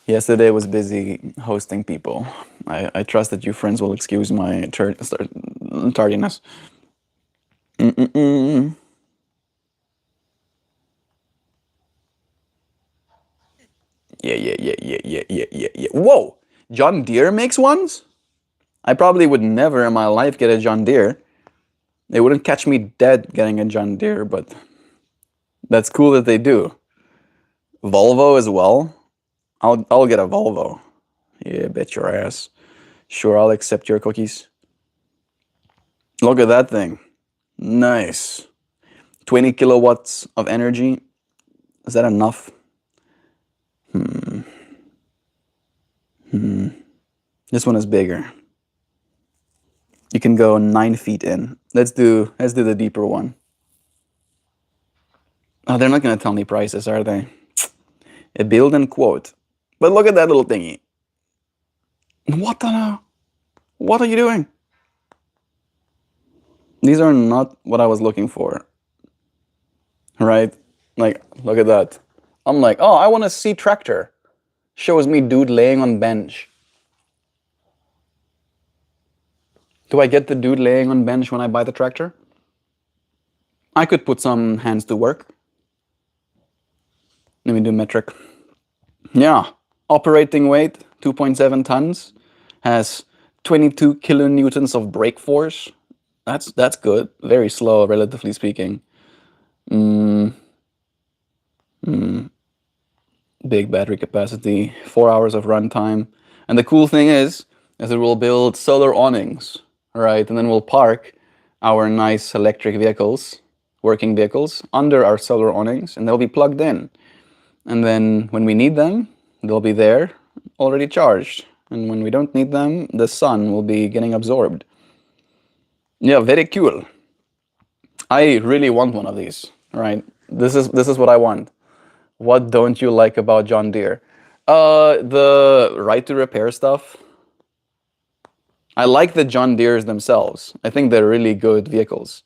Yesterday was busy hosting people. I trust that you friends will excuse my tardiness. Mm-mm-mm. Yeah. Whoa! John Deere makes ones? I probably would never in my life get a John Deere. They wouldn't catch me dead getting a John Deere, but that's cool that they do. Volvo as well? I'll get a Volvo. Yeah, bet your ass. Sure, I'll accept your cookies. Look at that thing. Nice. 20 kilowatts of energy. Is that enough? This one is bigger. You can go 9 feet in. Let's do the deeper one. Oh, they're not gonna tell me prices, are they? A build and quote. But look at that little thingy. What the? What are you doing? These are not what I was looking for. Right? Like, look at that. I'm like, oh, I want to see tractor. Shows me dude laying on bench. Do I get the dude laying on bench when I buy the tractor? I could put some hands to work. Let me do metric. Yeah, operating weight 2.7 tons, has 22 kilonewtons of brake force. That's good. Very slow, relatively speaking. Big battery capacity, 4 hours of runtime. And the cool thing is it will build solar awnings, right? And then we'll park our nice electric vehicles, working vehicles, under our solar awnings, and they'll be plugged in. And then when we need them, they'll be there, already charged. And when we don't need them, the sun will be getting absorbed. Yeah, very cool. I really want one of these, right? This is what I want. What don't you like about John Deere? The right to repair stuff. I like the John Deeres themselves. I think they're really good vehicles.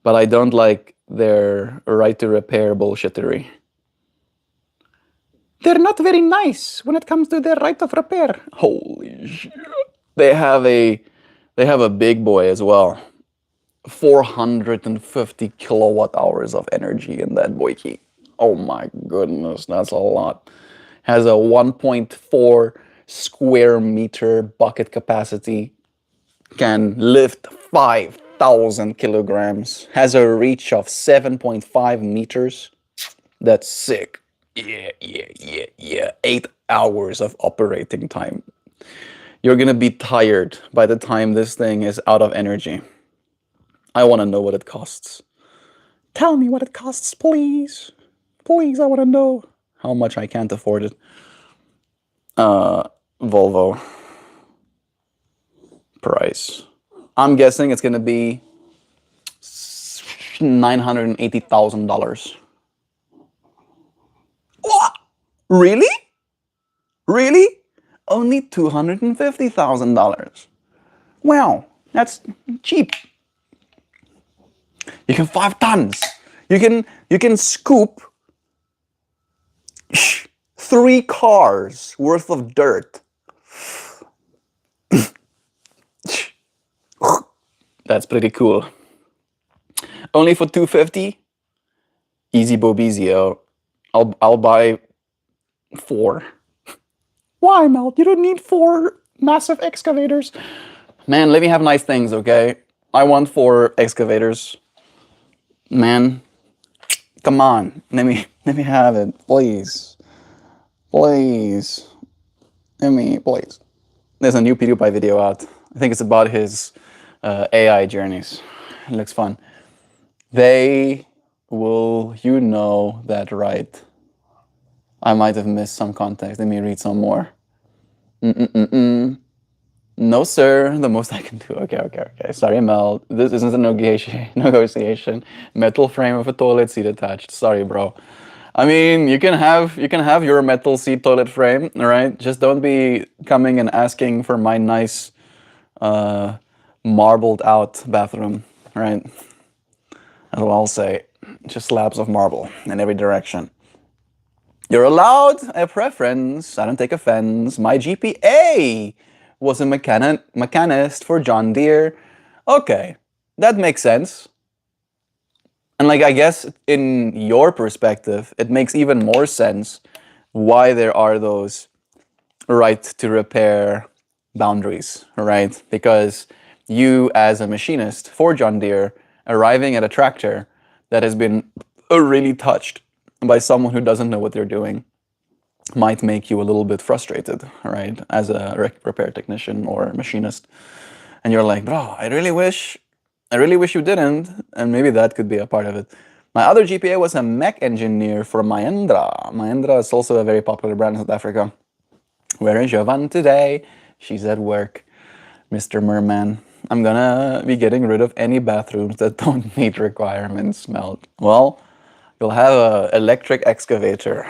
But I don't like their right to repair bullshittery. They're not very nice when it comes to their right of repair. Holy shit. They have a big boy as well. 450 kilowatt hours of energy in that boyki. Oh my goodness, that's a lot. Has a 1.4 square meter bucket capacity. Can lift 5,000 kilograms. Has a reach of 7.5 meters. That's sick. Yeah. 8 hours of operating time. You're gonna be tired by the time this thing is out of energy. I want to know what it costs. Tell me what it costs, please. Please, I want to know how much. I can't afford it. Volvo. Price. I'm guessing it's gonna be $980,000. What? Really? Really? Only $250,000. Wow, that's cheap. You can 5 tons. You can scoop 3 cars worth of dirt. That's pretty cool. Only for 250. Easy Bobizio. I'll buy 4. Why, Melt? You don't need 4 massive excavators. Man, let me have nice things, okay? I want 4 excavators. Man, come on. Let me have it, please. Please. Please. There's a new PewDiePie video out. I think it's about his AI journeys. It looks fun. They will, you know that right. I might have missed some context. Let me read some more. No, sir. The most I can do. Okay. Sorry, Mel. This isn't a negotiation. Metal frame with a toilet seat attached. Sorry, bro. I mean, you can have your metal seat toilet frame, all right? Just don't be coming and asking for my nice marbled out bathroom, right? That's what I'll say. Just slabs of marble in every direction. You're allowed a preference. I don't take offense. My GPA was a mechanist for John Deere. Okay, that makes sense. And like, I guess in your perspective, it makes even more sense why there are those right to repair boundaries, right? Because you, as a machinist for John Deere, arriving at a tractor that has been really touched by someone who doesn't know what they're doing might make you a little bit frustrated, right? As a repair technician or machinist. And you're like, bro, I really wish you didn't. And maybe that could be a part of it. My other GPA was a mech engineer for Mahindra. Mahindra is also a very popular brand in South Africa. Where is Jovan today? She's at work. Mr. Merman. I'm gonna be getting rid of any bathrooms that don't meet requirements, Melt. Well, you'll have an electric excavator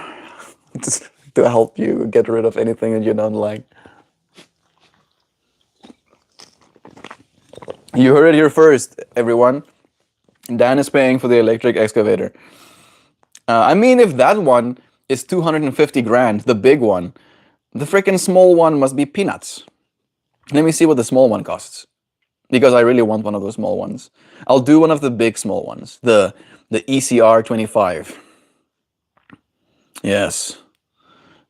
to help you get rid of anything that you don't like. You heard it here first, everyone. Dan is paying for the electric excavator. I mean, if that one is 250 grand, the big one, the freaking small one must be peanuts. Let me see what the small one costs. because I really want one of those small ones. I'll do one of the big small ones, the ECR 25. Yes,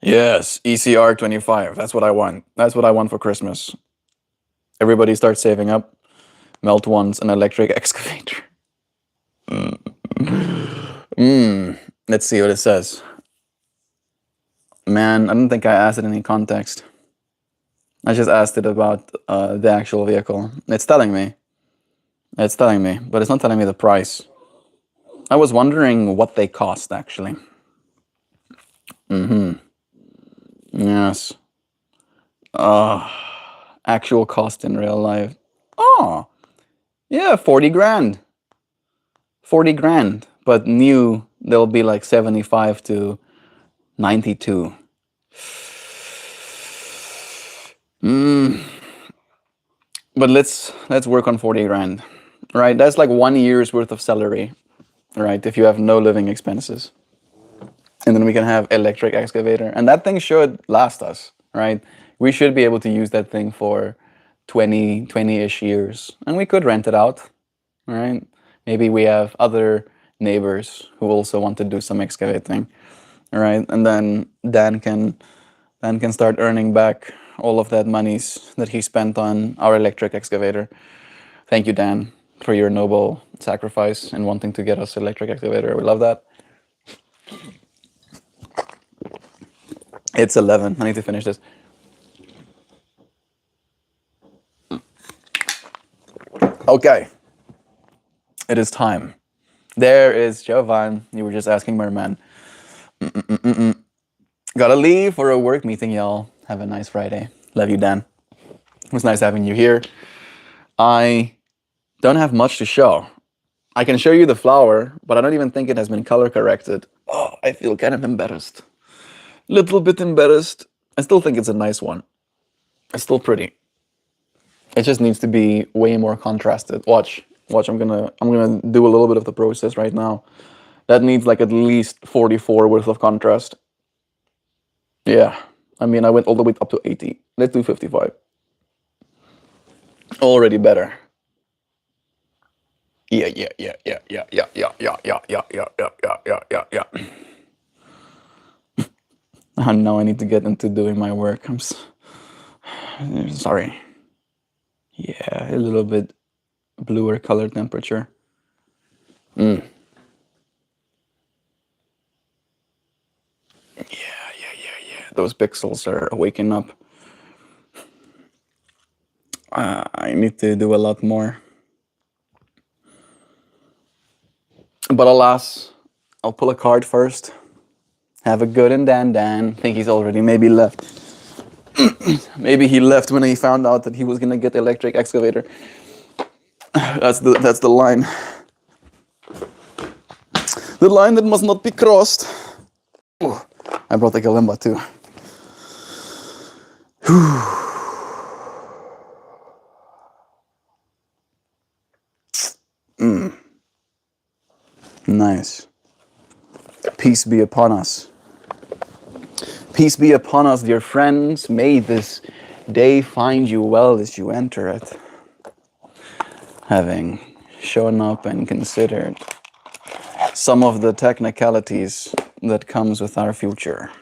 yes, ECR 25. That's what I want. That's what I want for Christmas. Everybody start saving up. Melt wants an electric excavator. Let's see what it says. Man, I don't think I asked it in any context. I just asked it about the actual vehicle. It's telling me. It's telling me, but it's not telling me the price. I was wondering what they cost, actually. Yes. Actual cost in real life. Oh, yeah, 40 grand. 40 grand. But new, they'll be like 75 to 92. But let's work on 40 grand. Right? That's like 1 year's worth of salary. Right? If you have no living expenses. And then we can have electric excavator. And that thing should last us, right? We should be able to use that thing for 20-ish years. And we could rent it out, right? Maybe we have other neighbors who also want to do some excavating, right? And then Dan can start earning back all of that monies that he spent on our electric excavator. Thank you, Dan, for your noble sacrifice in wanting to get us electric excavator. We love that. It's 11. I need to finish this. Okay. It is time. There is Jovan. You were just asking Merman. Gotta leave for a work meeting, y'all. Have a nice Friday. Love you, Dan. It was nice having you here. I don't have much to show. I can show you the flower, but I don't even think it has been color corrected. Oh, I feel kind of embarrassed. Little bit embarrassed. I still think it's a nice one. It's still pretty. It just needs to be way more contrasted. Watch. I'm gonna do a little bit of the process right now. That needs like at least 44 worth of contrast. Yeah. I mean, I went all the way up to 80. Let's do 55. Already better. Yeah. And now I need to get into doing my work. I'm sorry. Yeah, a little bit bluer color temperature. Yeah. Those pixels are waking up. I need to do a lot more. But alas, I'll pull a card first. Have a good and Dan. Think he's already maybe left. Maybe he left when he found out that he was gonna get the electric excavator. That's the line. The line that must not be crossed. Ooh, I brought the kalimba too. Nice. Peace be upon us. Peace be upon us, dear friends. May this day find you well as you enter it. Having shown up and considered some of the technicalities that comes with our future.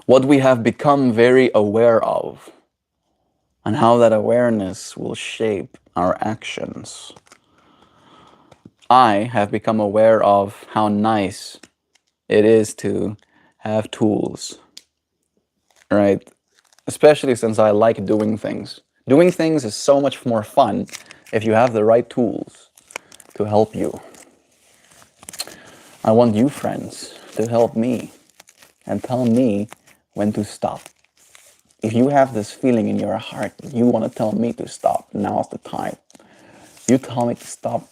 What we have become very aware of, and how that awareness will shape our actions. I have become aware of how nice it is to have tools, right? Especially since I like doing things. Doing things is so much more fun if you have the right tools to help you. I want you, friends, to help me and tell me when to stop. If you have this feeling in your heart, you want to tell me to stop, now's the time. You tell me to stop,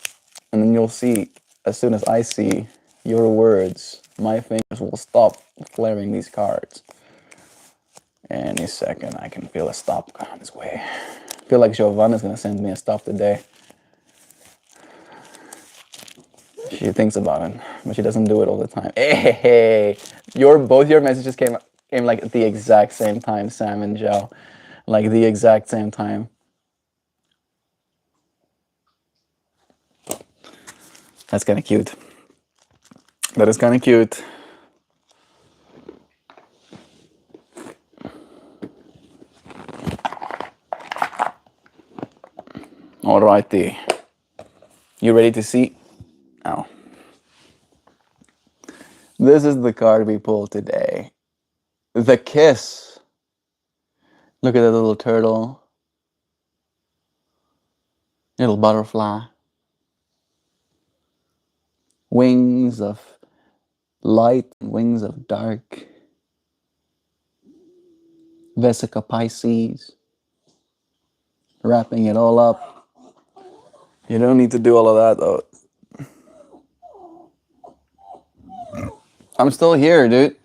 and then you'll see, as soon as I see your words, my fingers will stop flaring these cards. Any second, I can feel a stop on its way. I feel like Giovanna's gonna send me a stop today. She thinks about it, but she doesn't do it all the time. Hey, both your messages came like at the exact same time, Sam and Joe. Like the exact same time. That's kind of cute. That is kind of cute. Alrighty. You ready to see? Oh. This is the card we pulled today. The Kiss. Look at that little turtle. Little butterfly. Wings of light, wings of dark. Vesica Pisces. Wrapping it all up. You don't need to do all of that though. I'm still here, dude.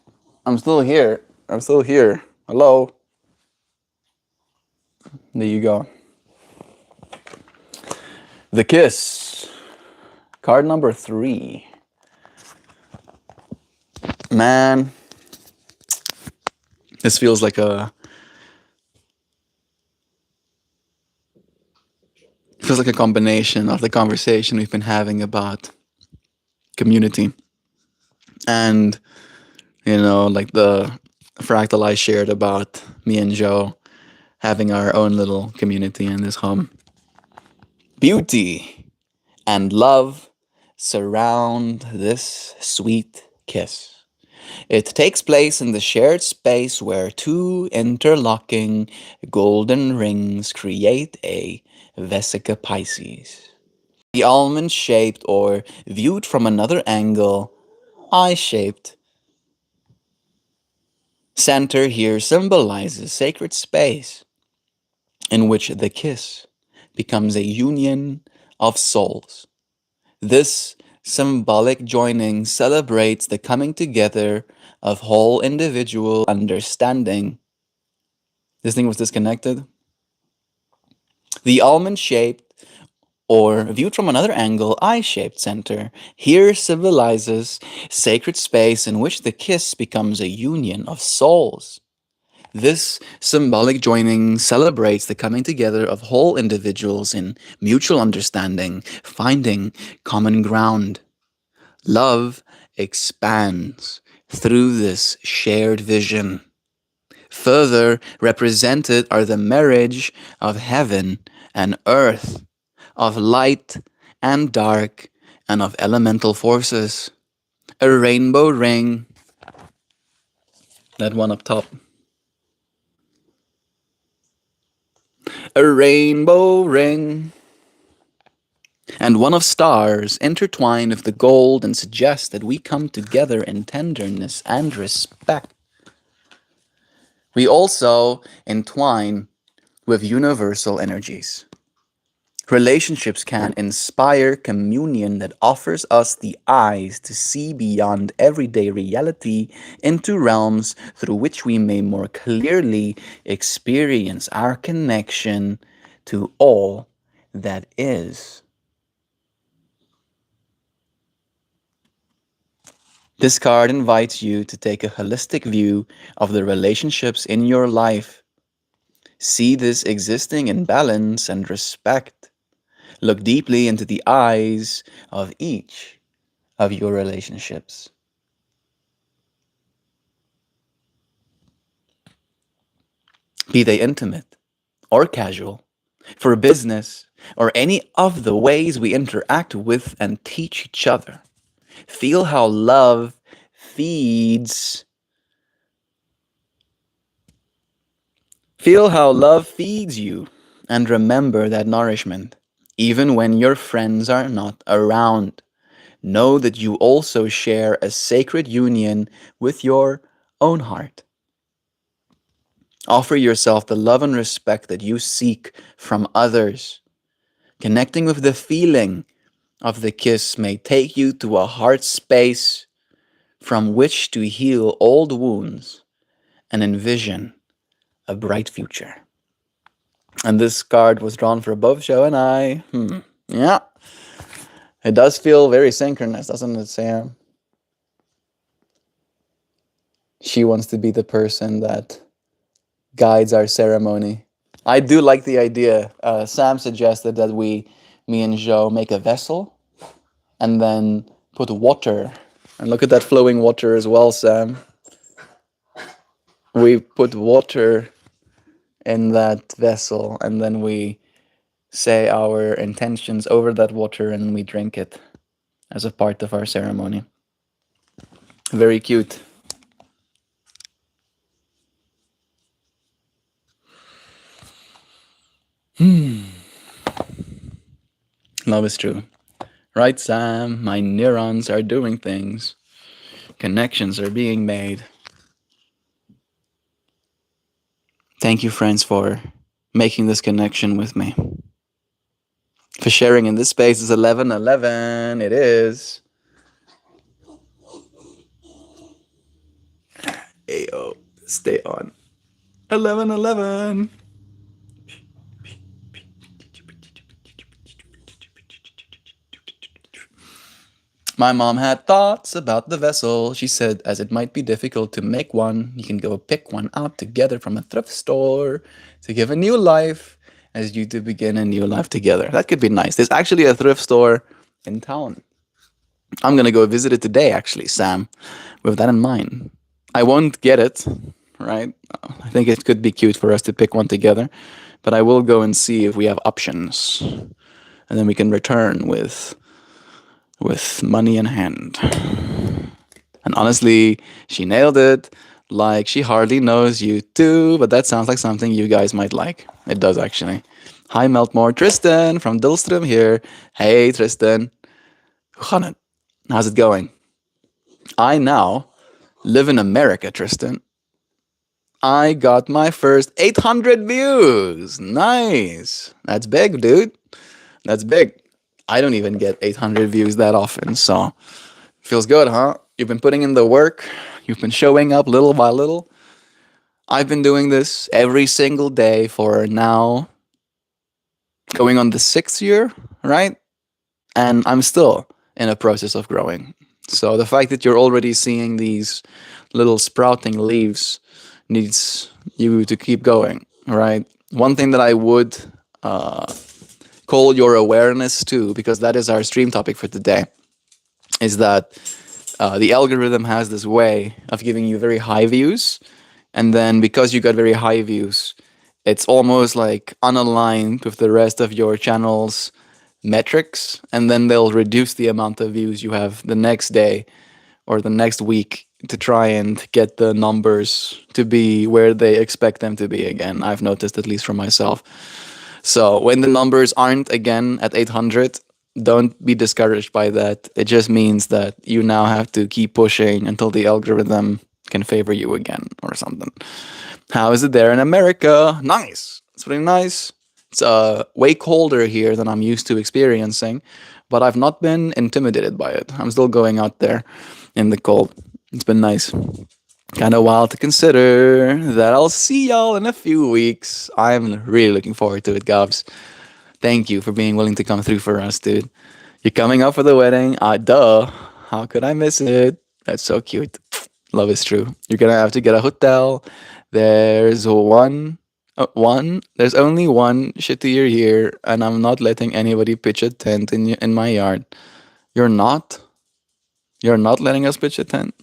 I'm still here. I'm still here. Hello. There you go. The Kiss. Card number 3. Man, this feels like a combination of the conversation we've been having about community and, like the fractal I shared about me and Joe having our own little community in this home. Beauty and love surround this sweet kiss. It takes place in the shared space where two interlocking golden rings create a Vesica Pisces. The almond-shaped, or viewed from another angle, eye-shaped center here symbolizes sacred space in which the kiss becomes a union of souls. This symbolic joining celebrates the coming together of whole individual understanding. This thing was disconnected. The almond-shaped, or viewed from another angle, eye-shaped center here symbolizes sacred space in which the kiss becomes a union of souls. This symbolic joining celebrates the coming together of whole individuals in mutual understanding, finding common ground. Love expands through this shared vision. Further represented are the marriage of heaven and earth, of light and dark, and of elemental forces. A rainbow ring, that one up top. A rainbow ring, and one of stars intertwine with the gold and suggest that we come together in tenderness and respect. We also entwine with universal energies. Relationships can inspire communion that offers us the eyes to see beyond everyday reality into realms through which we may more clearly experience our connection to all that is. This card invites you to take a holistic view of the relationships in your life. See this existing in balance and respect. Look deeply into the eyes of each of your relationships. Be they intimate or casual, for business, or any of the ways we interact with and teach each other. Feel how love feeds. Feel how love feeds you, and remember that nourishment, even when your friends are not around. Know that you also share a sacred union with your own heart. Offer yourself the love and respect that you seek from others. Connecting with the feeling of the kiss may take you to a heart space from which to heal old wounds and envision a bright future. And this card was drawn for both Joe and I. Yeah. It does feel very synchronous, doesn't it, Sam? She wants to be the person that guides our ceremony. I do like the idea. Sam suggested that me and Joe make a vessel and then put water. And look at that flowing water as well, Sam. We put water in that vessel, and then we say our intentions over that water, and we drink it as a part of our ceremony. Very cute. Love is true. Right, Sam? My neurons are doing things. Connections are being made. Thank you, friends, for making this connection with me. For sharing in this space is 11:11. It is. Ayo, stay on. 11:11. My mom had thoughts about the vessel. She said, as it might be difficult to make one, you can go pick one out together from a thrift store to give a new life as you two begin a new life together. That could be nice. There's actually a thrift store in town. I'm gonna go visit it today, actually, Sam, with that in mind. I won't get it, right? I think it could be cute for us to pick one together, but I will go and see if we have options, and then we can return with money in hand. And honestly, she nailed it. Like, she hardly knows you too, but that sounds like something you guys might like. It does, actually. Hi, MeltMore. Tristan from Dillström here. Hey, Tristan. How's it going? I now live in America, Tristan. I got my first 800 views. Nice. That's big, dude. That's big. I don't even get 800 views that often, so feels good, huh? You've been putting in the work. You've been showing up little by little. I've been doing this every single day for now going on the 6th year, right? And I'm still in a process of growing. So the fact that you're already seeing these little sprouting leaves needs you to keep going, right? One thing that I would call your awareness to, because that is our stream topic for today, is that the algorithm has this way of giving you very high views, and then because you got very high views, it's almost like unaligned with the rest of your channel's metrics, and then they'll reduce the amount of views you have the next day or the next week to try and get the numbers to be where they expect them to be again. I've noticed, at least for myself. So when the numbers aren't again at 800, don't be discouraged by that. It just means that you now have to keep pushing until the algorithm can favor you again or something. How is it there in America? Nice. It's pretty nice. It's way colder here than I'm used to experiencing, but I've not been intimidated by it. I'm still going out there in the cold. It's been nice. Kind of wild to consider that I'll see y'all in a few weeks. I'm really looking forward to it, Gabs. Thank you for being willing to come through for us, dude. You're coming up for the wedding? Duh. How could I miss it? That's so cute. Love is true. You're gonna have to get a hotel. There's there's only one shittier here, and I'm not letting anybody pitch a tent in my yard. You're not? You're not letting us pitch a tent?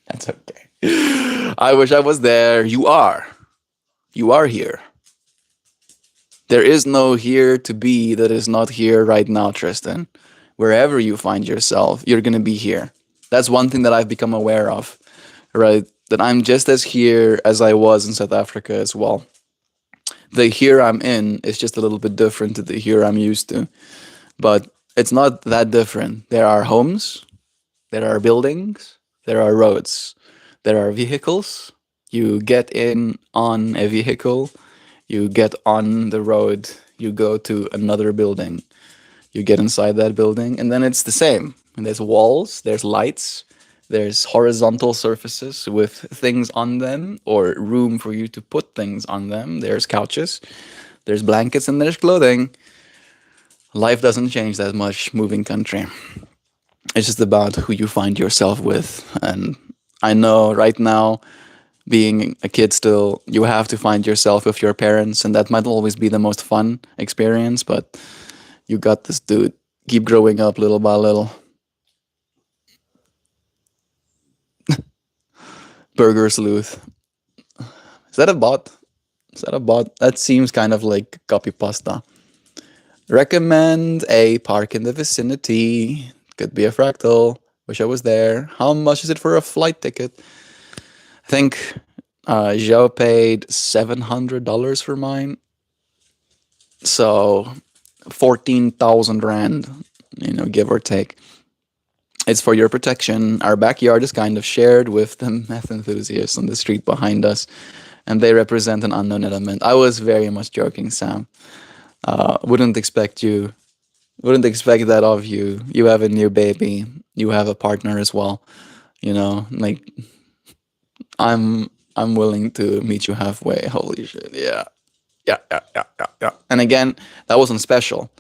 That's okay. I wish I was there. You are. You are here. There is no here to be that is not here right now, Tristan. Wherever you find yourself, you're going to be here. That's one thing that I've become aware of, right? That I'm just as here as I was in South Africa as well. The here I'm in is just a little bit different to the here I'm used to. But it's not that different. There are homes, there are buildings, there are roads, there are vehicles. You get in on a vehicle, you get on the road, you go to another building, you get inside that building, and then it's the same. And there's walls, there's lights, there's horizontal surfaces with things on them or room for you to put things on them. There's couches, there's blankets, and there's clothing. Life doesn't change that much moving country. It's just about who you find yourself with. And I know right now, being a kid still, you have to find yourself with your parents, and that might always be the most fun experience, but you got this, dude. Keep growing up little by little. Burger Sleuth. Is that a bot? Is that a bot? That seems kind of like copy pasta. Recommend a park in the vicinity. Could be a fractal. Wish I was there. How much is it for a flight ticket? I think Joe paid $700 for mine. So 14,000 Rand, give or take. It's for your protection. Our backyard is kind of shared with the meth enthusiasts on the street behind us, and they represent an unknown element. I was very much joking, Sam. Wouldn't expect that of you. You have a new baby. You have a partner as well. Like I'm willing to meet you halfway. Holy shit. Yeah. Yeah, yeah, yeah, yeah, yeah. And again, that wasn't special.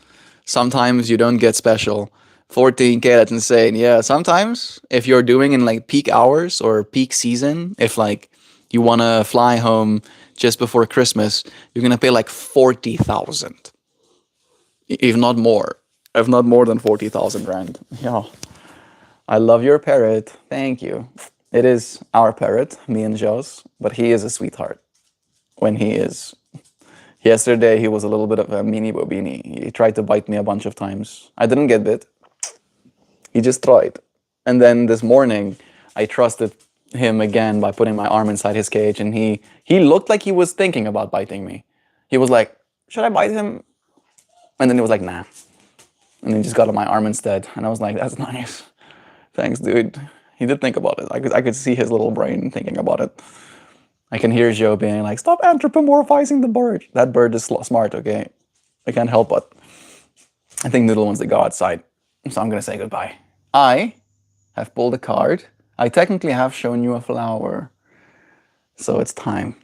Sometimes you don't get special. 14K, that's insane. Yeah, sometimes if you're doing in like peak hours or peak season, if like you want to fly home just before Christmas, you're going to pay like 40,000. If not more. If not more than 40,000 Rand. Yeah. I love your parrot. Thank you. It is our parrot, me and Joe's, but he is a sweetheart when he is. Yesterday, he was a little bit of a meanie bobini. He tried to bite me a bunch of times. I didn't get bit. He just tried. And then this morning, I trusted him again by putting my arm inside his cage, and he looked like he was thinking about biting me. He was like, should I bite him? And then he was like, nah. And then he just got on my arm instead. And I was like, that's nice. Thanks, dude. He did think about it. I could see his little brain thinking about it. I can hear Joe being like, stop anthropomorphizing the bird. That bird is smart, okay? I can't help but. I think Noodle wants to go outside. So I'm going to say goodbye. I have pulled a card. I technically have shown you a flower. So it's time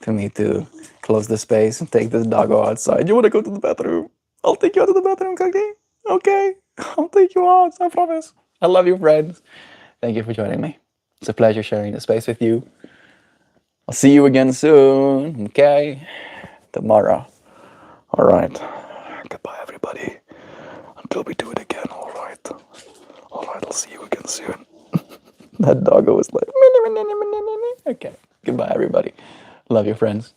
for me to close the space and take this doggo outside. You want to go to the bathroom? I'll take you out to the bathroom, Cookie. Okay. I'll take you out. I promise. I love you, friends. Thank you for joining me. It's a pleasure sharing the space with you. I'll see you again soon, okay? Tomorrow. All right. Goodbye, everybody. Until we do it again, all right? All right, I'll see you again soon. That doggo was like, okay. Goodbye, everybody. Love you, friends.